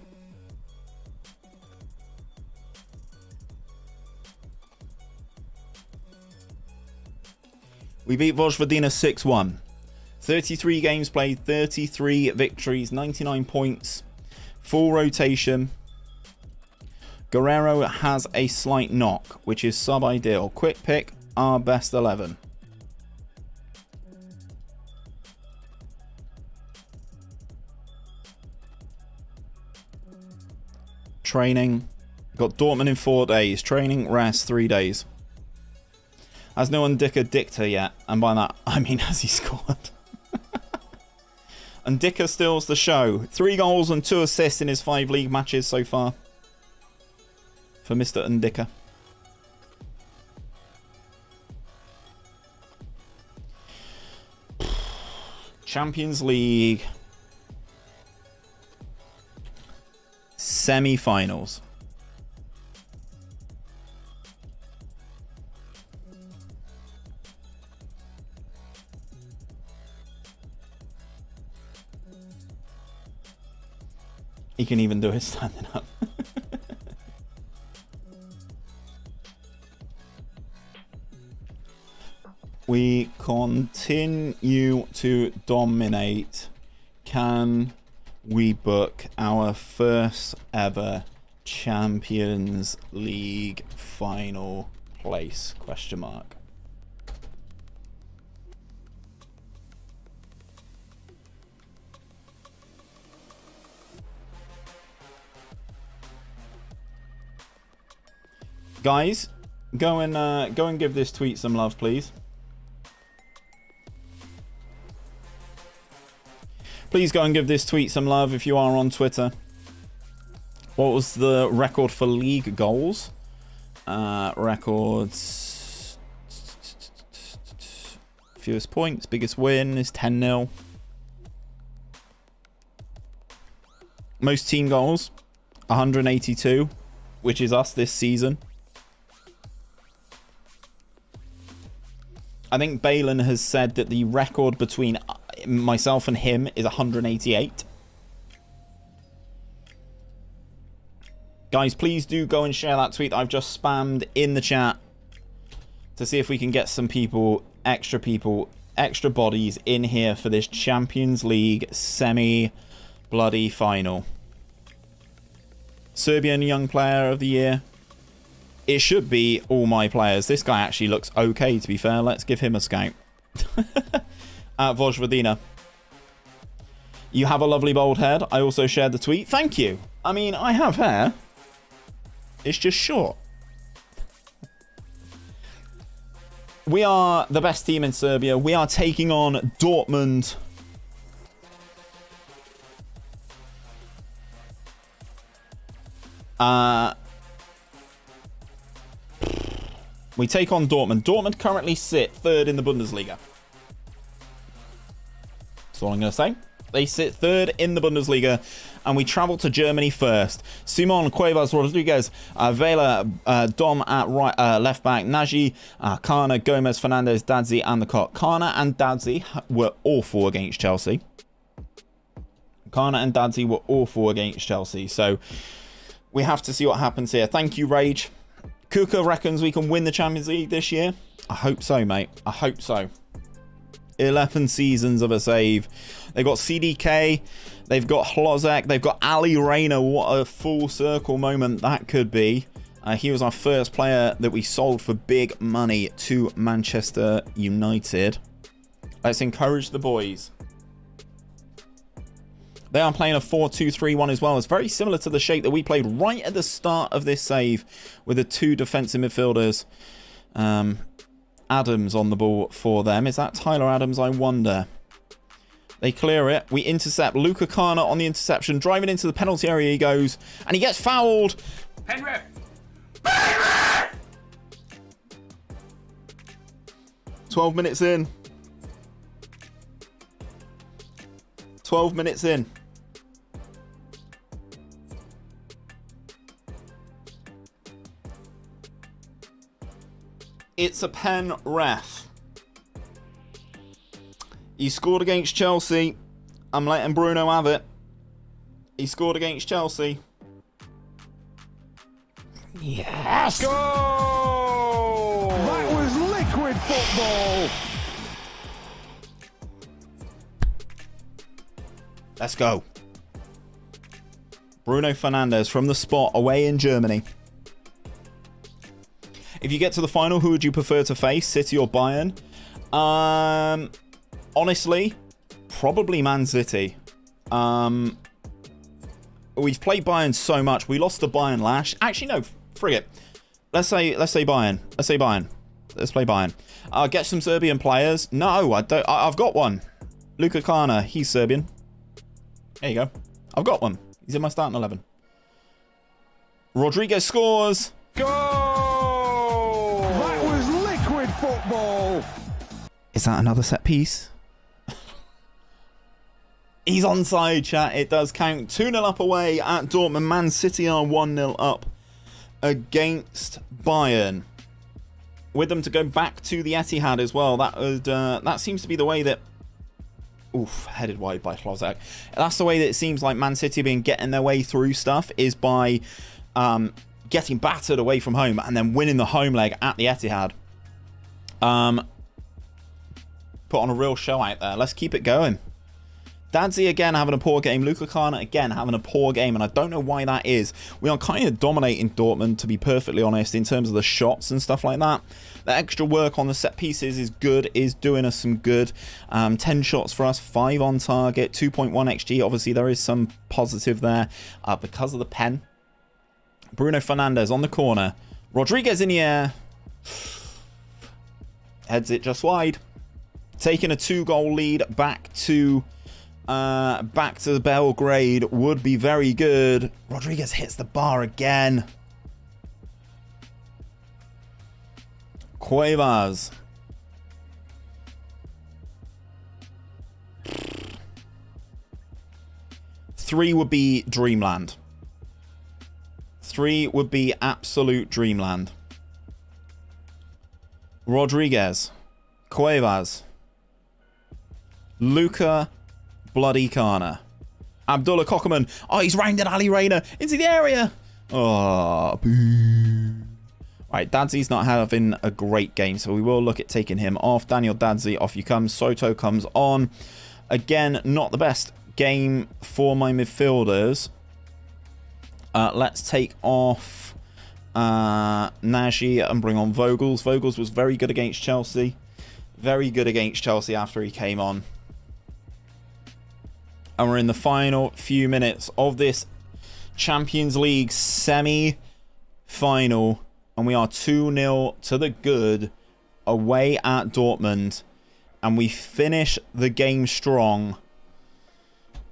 We beat Vojvodina 6-1. 33 games played, 33 victories, 99 points. Full rotation. Guerrero has a slight knock, which is sub-ideal. Quick pick, our best 11. Training. Got Dortmund in 4 days. Training, rest, 3 days. Has no Ndika Dicta yet, and by that I mean has he scored? Ndika steals the show. 3 goals and 2 assists in his 5 league matches so far. For Mr. Ndika. Champions League semi-finals. He can even do it standing up. We continue to dominate. Can we book our first ever Champions League final place? Question mark. Guys, go and give this tweet some love, please. Please go and give this tweet some love if you are on Twitter. What was the record for league goals? Records. Fewest points. Biggest win is 10-0. Most team goals. 182. Which is us this season. I think Balin has said that the record between myself and him is 188. Guys, please do go and share that tweet that I've just spammed in the chat to see if we can get some people, extra bodies in here for this Champions League semi-bloody final. Serbian Young Player of the Year. It should be all my players. This guy actually looks okay, to be fair. Let's give him a scout. At Vojvodina. You have a lovely bald head. I also shared the tweet. Thank you. I mean, I have hair. It's just short. We are the best team in Serbia. We are taking on Dortmund. We take on Dortmund. Dortmund currently sit 3rd in the Bundesliga. That's all I'm going to say. They sit 3rd in the Bundesliga. And we travel to Germany first. Simon, Cuevas, Rodriguez, Vela, Dom at right, left back, Nagy, Kana, Gomez, Fernandez, Dadzi, and the Cock. Kana and Dadzi were awful against Chelsea. So we have to see what happens here. Thank you, Rage. Kuka reckons we can win the Champions League this year. I hope so, mate. I hope so. 11 seasons of a save. They've got CDK. They've got Hlozek. They've got Ali Rayner. What a full circle moment that could be. He was our first player that we sold for big money to Manchester United. Let's encourage the boys. They are playing a 4-2-3-1 as well. It's very similar to the shape that we played right at the start of this save with the 2 defensive midfielders. Addons on the ball for them. Is that Tyler Addams? I wonder. They clear it. We intercept. Luka Kana on the interception. Driving into the penalty area he goes. And he gets fouled. 12 minutes in. 12 minutes in. It's a pen ref. He scored against Chelsea. I'm letting Bruno have it. He scored against Chelsea. Yes! Go! That was liquid football. Let's go. Bruno Fernandes from the spot away in Germany. If you get to the final, who would you prefer to face, City or Bayern? Honestly, probably Man City. We've played Bayern so much. We lost to Bayern last. Actually, no, frig it. Let's say Bayern. Let's say Bayern. Let's play Bayern. Get some Serbian players. No, I don't. I've got one. Luka Kana. He's Serbian. There you go. I've got one. He's in my starting 11. Rodriguez scores. Go! That was liquid football. Is that another set piece? He's onside, chat. It does count. 2-0 up away at Dortmund. Man City are 1-0 up against Bayern. With them to go back to the Etihad as well. That seems to be the way that... Oof, headed wide by Klozak. That's the way that it seems like Man City have been getting their way through stuff, is by getting battered away from home and then winning the home leg at the Etihad. Put on a real show out there. Let's keep it going. Dadzi again having a poor game. Luka Kana again having a poor game, and I don't know why that is. We are kind of dominating Dortmund, to be perfectly honest, in terms of the shots and stuff like that. The extra work on the set pieces is good, is doing us some good. 10 shots for us, 5 on target, 2.1 XG. Obviously, there is some positive there because of the pen. Bruno Fernandes on the corner. Rodriguez in the air. Heads it just wide. Taking a 2-goal lead back to Belgrade would be very good. Rodriguez hits the bar again. Cuevas. Three would be Dreamland. 3 would be absolute Dreamland. Rodriguez. Cuevas. Luka bloody Kana. Abdullah Kokoman. Oh, he's rounded Ali Rayner into the area. Oh, boo. Right, Dadzi's not having a great game, so we will look at taking him off. Daniel Dadzi, off you come. Soto comes on. Again, not the best game for my midfielders. Let's take off Nagy and bring on Vogels. Vogels was very good against Chelsea. Very good against Chelsea after he came on. And we're in the final few minutes of this Champions League semi-final. And we are 2-0 to the good away at Dortmund. And we finish the game strong.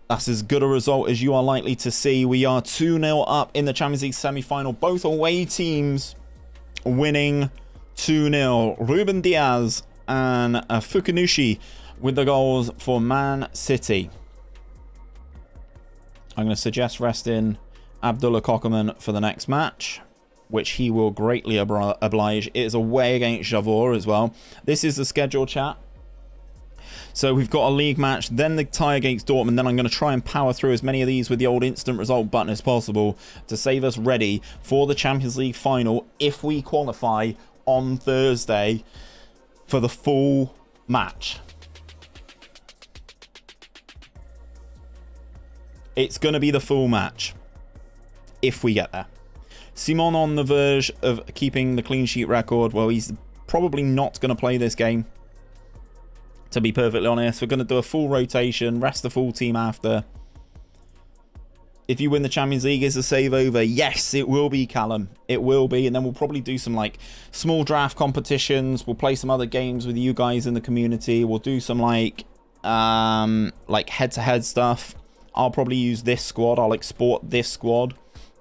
That's as good a result as you are likely to see. We are 2-0 up in the Champions League semi-final. Both away teams winning 2-0. Ruben Diaz and Fukunushi with the goals for Man City. I'm going to suggest resting Abdullah Kokoman for the next match, which he will greatly oblige. It is away against Javor as well. This is the schedule, chat. So we've got a league match, then the tie against Dortmund. Then I'm going to try and power through as many of these with the old instant result button as possible to save us ready for the Champions League final if we qualify on Thursday for the full match. It's going to be the full match if we get there. Simon on the verge of keeping the clean sheet record. Well, he's probably not going to play this game, to be perfectly honest. We're going to do a full rotation, rest the full team after. If you win the Champions League, is a save over? Yes, it will be, Callum. It will be. And then we'll probably do some like small draft competitions. We'll play some other games with you guys in the community. We'll do some like head-to-head stuff. I'll probably use this squad. I'll export this squad.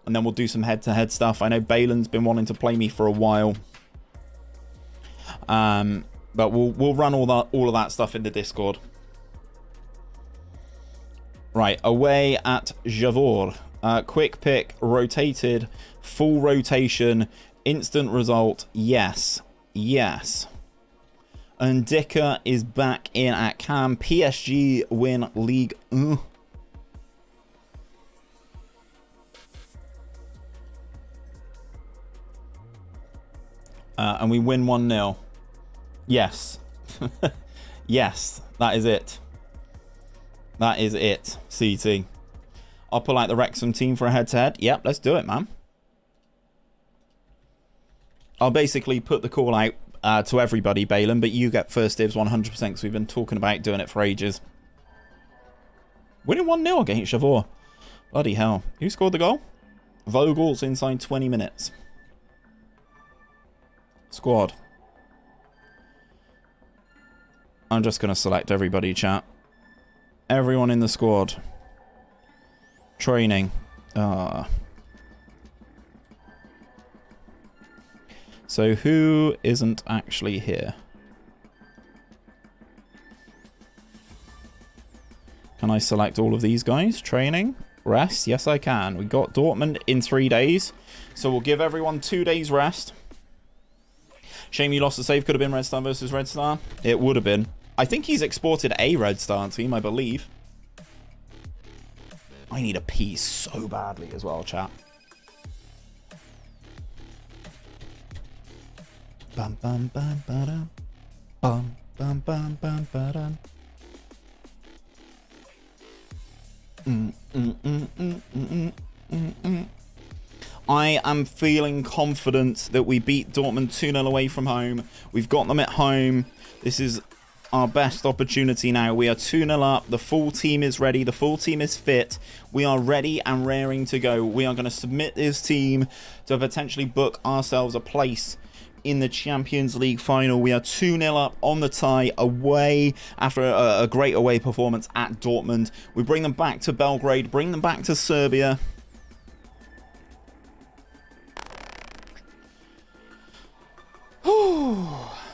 And then we'll do some head-to-head stuff. I know Balin's been wanting to play me for a while. But we'll run all of that stuff in the Discord. Right, away at Javor. Quick pick, rotated, full rotation, instant result. Yes. Yes. And Dicker is back in at Cam. PSG win League 1. And we win 1-0. Yes. Yes, that is it. That is it, CT. I'll pull out the Wrexham team for a head-to-head. Yep, let's do it, man. I'll basically put the call out to everybody, Balin, but you get first dibs 100% because we've been talking about doing it for ages. Winning 1-0 against Javor. Bloody hell. Who scored the goal? Vogel's inside 20 minutes. Squad. I'm just going to select everybody, chat. Everyone in the squad. Training. So who isn't actually here? Can I select all of these guys? Training. Rest. Yes, I can. We got Dortmund in 3 days. So we'll give everyone 2 days rest. Shame you lost the save. Could have been Red Star versus Red Star. It would have been. I think he's exported a Red Star team, I believe. I need a pee so badly as well, chat. Bum bum bum ba-dum. Bum bum bum bum ba-dum. I am feeling confident that we beat Dortmund 2-0 away from home. We've got them at home. This is our best opportunity now. We are 2-0 up. The full team is ready. The full team is fit. We are ready and raring to go. We are going to submit this team to potentially book ourselves a place in the Champions League final. We are 2-0 up on the tie away after a great away performance at Dortmund. We bring them back to Belgrade, bring them back to Serbia.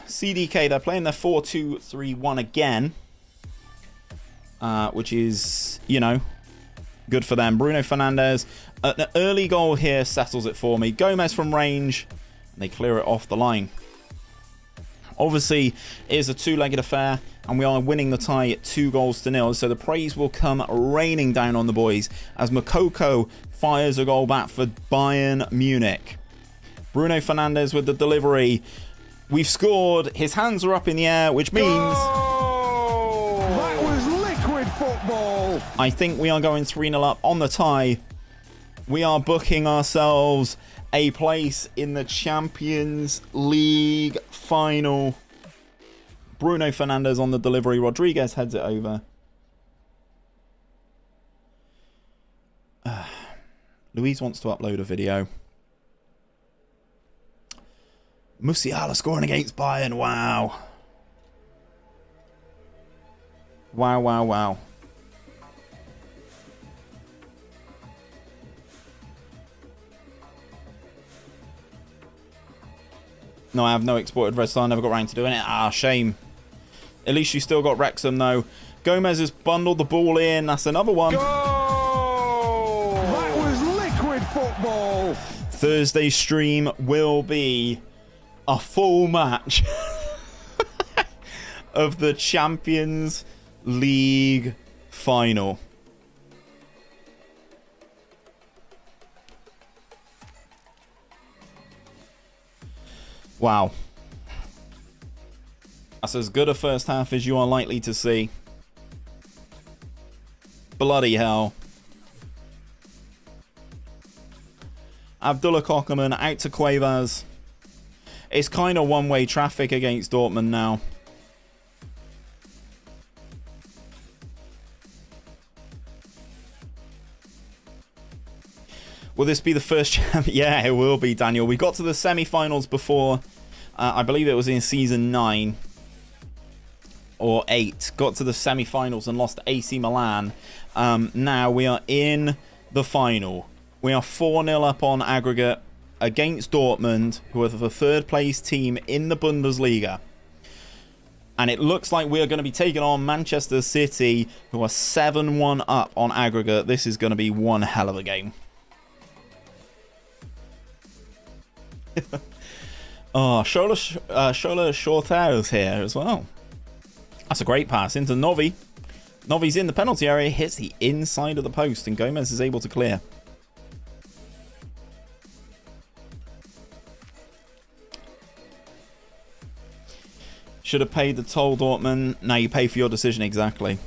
CDK, they're playing their 4-2-3-1 again, which is, you know, good for them. Bruno Fernandes, an early goal here settles it for me. Gomez from range, and they clear it off the line. Obviously, it is a two-legged affair, and we are winning the tie at 2-0, so the praise will come raining down on the boys as Moukoko fires a goal back for Bayern Munich. Bruno Fernandes with the delivery. We've scored. His hands are up in the air, which means... Oh, that was liquid football. I think we are going 3-0 up on the tie. We are booking ourselves a place in the Champions League final. Bruno Fernandes on the delivery. Rodriguez heads it over. Luis wants to upload a video. Musiala scoring against Bayern. Wow. Wow, wow, wow. No, I have no exported Red Star. Never got around to doing it. Ah, shame. At least you still got Wrexham, though. Gomez has bundled the ball in. That's another one. Goal! That was liquid football. Thursday stream will be a full match of the Champions League final. Wow. That's as good a first half as you are likely to see. Bloody hell. Abdullah Kocherman out to Cuevas. It's kind of one-way traffic against Dortmund now. Will this be the first champion? Yeah, it will be, Daniel. We got to the semi-finals before. I believe it was in season 9 or 8. Got to the semi-finals and lost to AC Milan. Now we are in the final. We are 4-0 up on aggregate against Dortmund, who are the third place team in the Bundesliga. And it looks like we are going to be taking on Manchester City, who are 7-1 up on aggregate. This is going to be one hell of a game. Oh, Shola Shorter is here as well. That's a great pass into Novi. Novi's in the penalty area, hits the inside of the post, and Gomez is able to clear. Should have paid the toll, Dortmund. Now you pay for your decision. Exactly.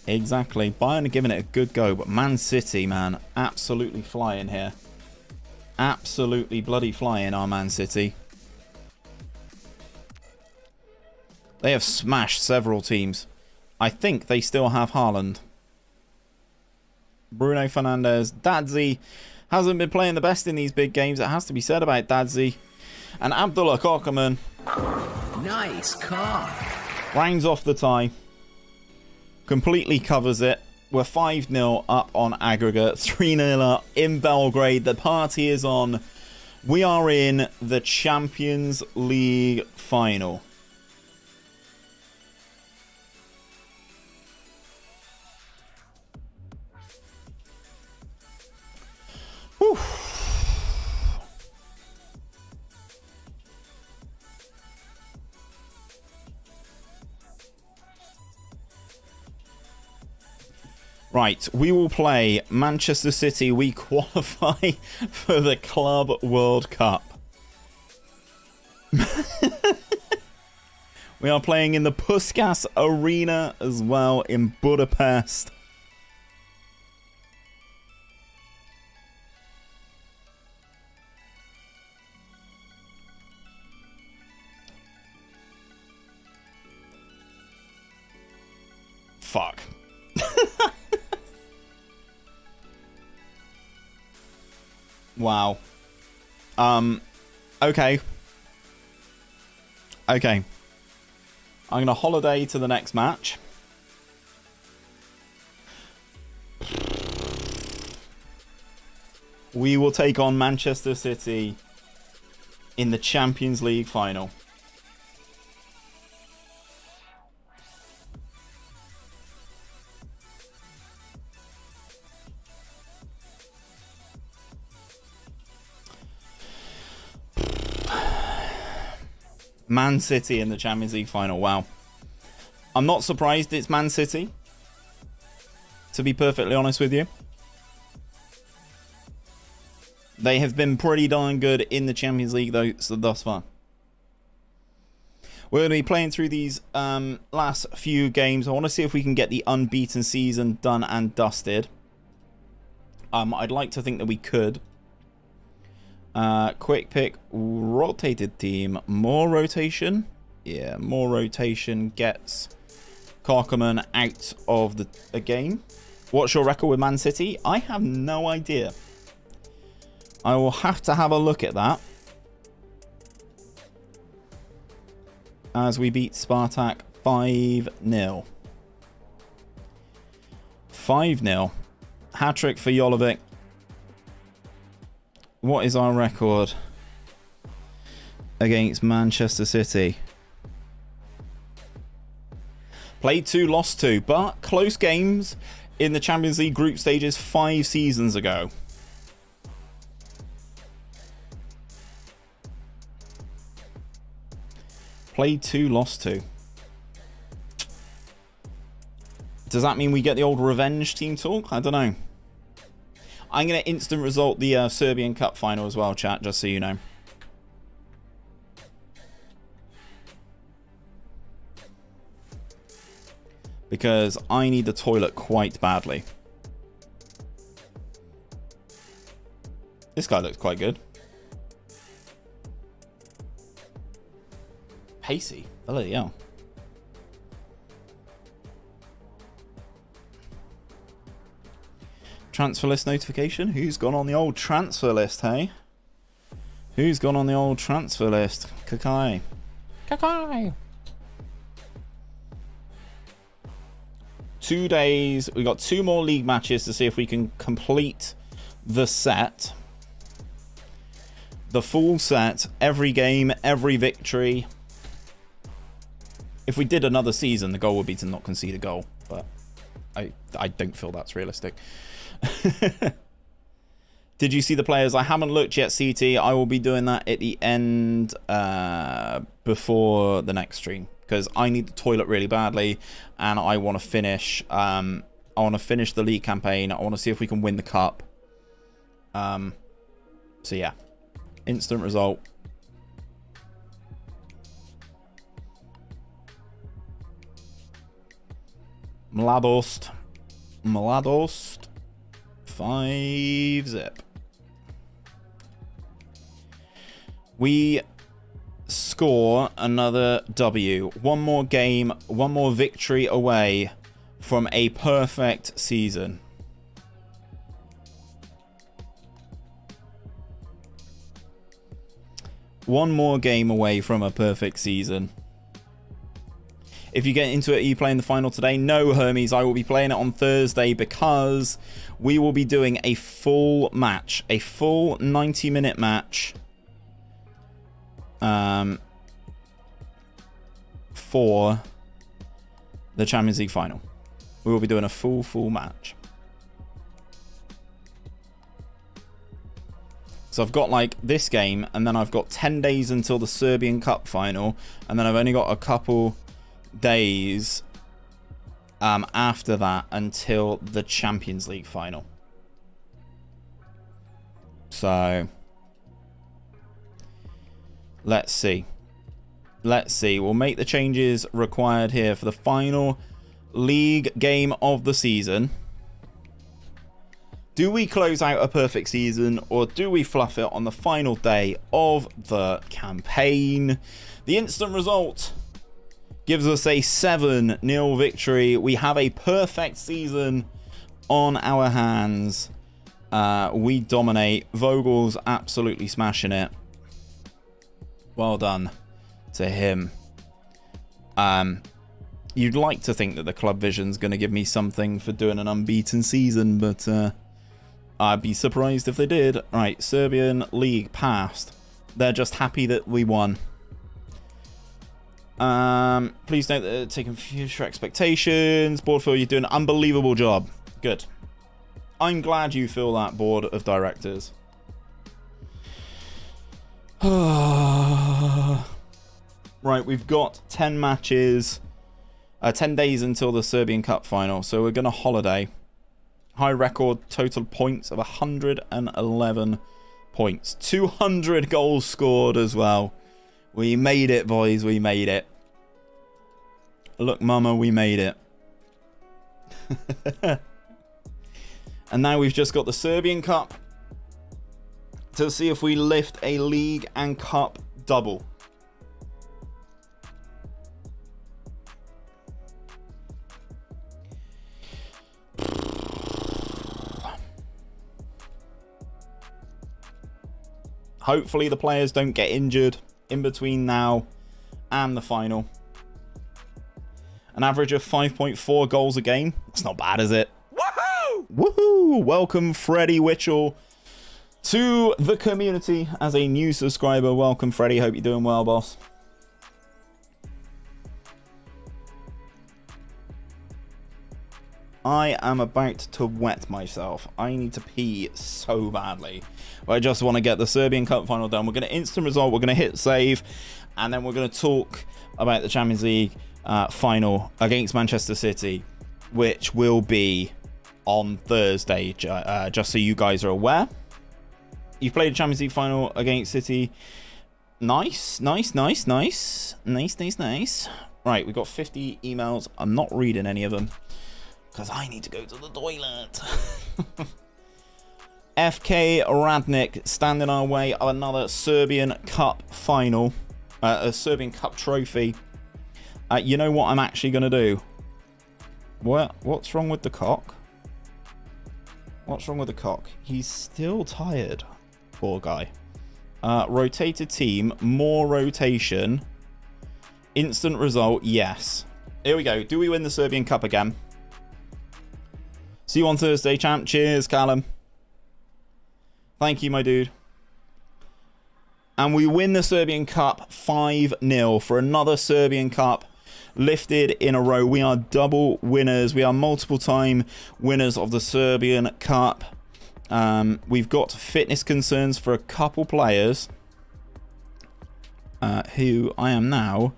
Exactly. Bayern are giving it a good go, but Man City, man, absolutely flying here. Absolutely bloody flying, our Man City. They have smashed several teams. I think they still have Haaland. Bruno Fernandes. Dadzi hasn't been playing the best in these big games. It has to be said about Dadzi. And Abdullah Korkman. Nice car. Rounds off the tie. Completely covers it. We're 5-0 up on aggregate. 3-0 up in Belgrade. The party is on. We are in the Champions League final. Whew. Right, we will play Manchester City. We qualify for the Club World Cup. We are playing in the Puskas Arena as well in Budapest. Fuck. Wow. Okay. Okay. I'm going to holiday to the next match. We will take on Manchester City in the Champions League final. Man City in the Champions League final. Wow. I'm not surprised it's Man City, to be perfectly honest with you. They have been pretty darn good in the Champions League though, so thus far. We're going to be playing through these last few games. I want to see if we can get the unbeaten season done and dusted. I'd like to think that we could. Quick pick, rotated team, more rotation. Yeah, more rotation gets Korkman out of the game. What's your record with Man City? I have no idea. I will have to have a look at that. As we beat Spartak 5-0. 5-0. Hat-trick for Jolovic. What is our record against Manchester City? Played 2, lost 2, but close games in the Champions League group stages 5 seasons ago. Played 2, lost 2. Does that mean we get the old revenge team talk? I don't know. I'm going to instant result the Serbian Cup final as well, chat, just so you know. Because I need the toilet quite badly. This guy looks quite good. Pacey. Bloody hell. Transfer list notification. Who's gone on the old transfer list, hey? Who's gone on the old transfer list? Kakai. Kakai. 2 days. We got 2 more league matches to see if we can complete the set. The full set. Every game, every victory. If we did another season, the goal would be to not concede a goal. But I don't feel that's realistic. Did you see the players? I haven't looked yet, CT. I will be doing that at the end before the next stream. Because I need the toilet really badly. And I want to finish... I want to finish the league campaign. I want to see if we can win the cup. So yeah. Instant result. Mladost. 5-zip. We score another W. One more game, one more victory away from a perfect season. One more game away from a perfect season. If you get into it, are you playing the final today? No, Hermes, I will be playing it on Thursday because we will be doing a full match. A full 90-minute match. For the Champions League final. We will be doing a full match. So I've got like this game, and then I've got 10 days until the Serbian Cup final, and then I've only got a couple days after that until the Champions League final. So let's see. We'll make the changes required here for the final league game of the season. Do we close out a perfect season, or do we fluff it on the final day of the campaign? The instant result gives us a 7-0 victory. We have a perfect season on our hands. We dominate. Vogel's absolutely smashing it. Well done to him. You'd like to think that the club vision's going to give me something for doing an unbeaten season, but I'd be surprised if they did. Right, Serbian league passed. They're just happy that we won. Please note that taking future expectations. Board Phil, you're doing an unbelievable job. Good. I'm glad you feel that, board of directors. Right, we've got 10 matches. 10 days until the Serbian Cup final, so we're going to holiday. High record total points of 111 points. 200 goals scored as well. We made it, boys. We made it. Look, mama, we made it. And now we've just got the Serbian Cup to see if we lift a league and cup double. Hopefully the players don't get injured in between now and the final. An average of 5.4 goals a game. That's not bad, is it? Woohoo! Woohoo! Welcome, Freddie Witchell, to the community as a new subscriber. Welcome, Freddie. Hope you're doing well, boss. I am about to wet myself. I need to pee so badly. But I just want to get the Serbian Cup final done. We're going to instant result. We're going to hit save. And then we're going to talk about the Champions League final against Manchester City, which will be on Thursday, just so you guys are aware. You've played a Champions League final against City. Nice. Right, we've got 50 emails. I'm not reading any of them, because I need to go to the toilet. FK Radnik standing our way of another Serbian Cup final. A Serbian Cup trophy. You know what I'm actually going to do? What's wrong with the cock? What's wrong with the cock? He's still tired. Poor guy. Rotated team. More rotation. Instant result. Yes. Here we go. Do we win the Serbian Cup again? See you on Thursday, champ. Cheers, Callum. Thank you, my dude. And we win the Serbian Cup 5-0 for another Serbian Cup lifted in a row. We are double winners. We are multiple time winners of the Serbian Cup. We've got fitness concerns for a couple players who I am now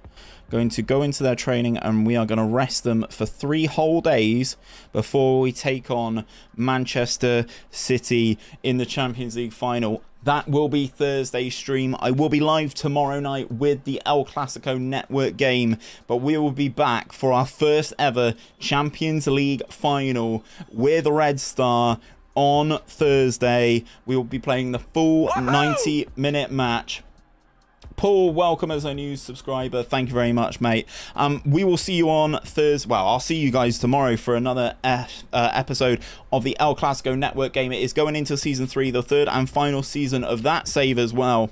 going to go into their training, and we are going to rest them for 3 whole days before we take on Manchester City in the Champions League final. That will be Thursday's stream. I will be live tomorrow night with the El Clasico network game, but we will be back for our first ever Champions League final with Red Star on Thursday. We will be playing the full 90-minute match. Paul, welcome as a new subscriber. Thank you very much, mate. We will see you on Thursday. Well, I'll see you guys tomorrow for another episode of the El Clasico network game. It is going into season 3, the third and final season of that save as well.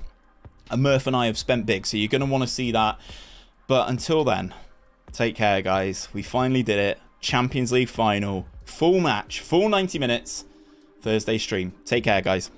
And Murph and I have spent big, so you're going to want to see that. But until then, take care, guys. We finally did it. Champions League final. Full match. Full 90 minutes. Thursday stream. Take care, guys.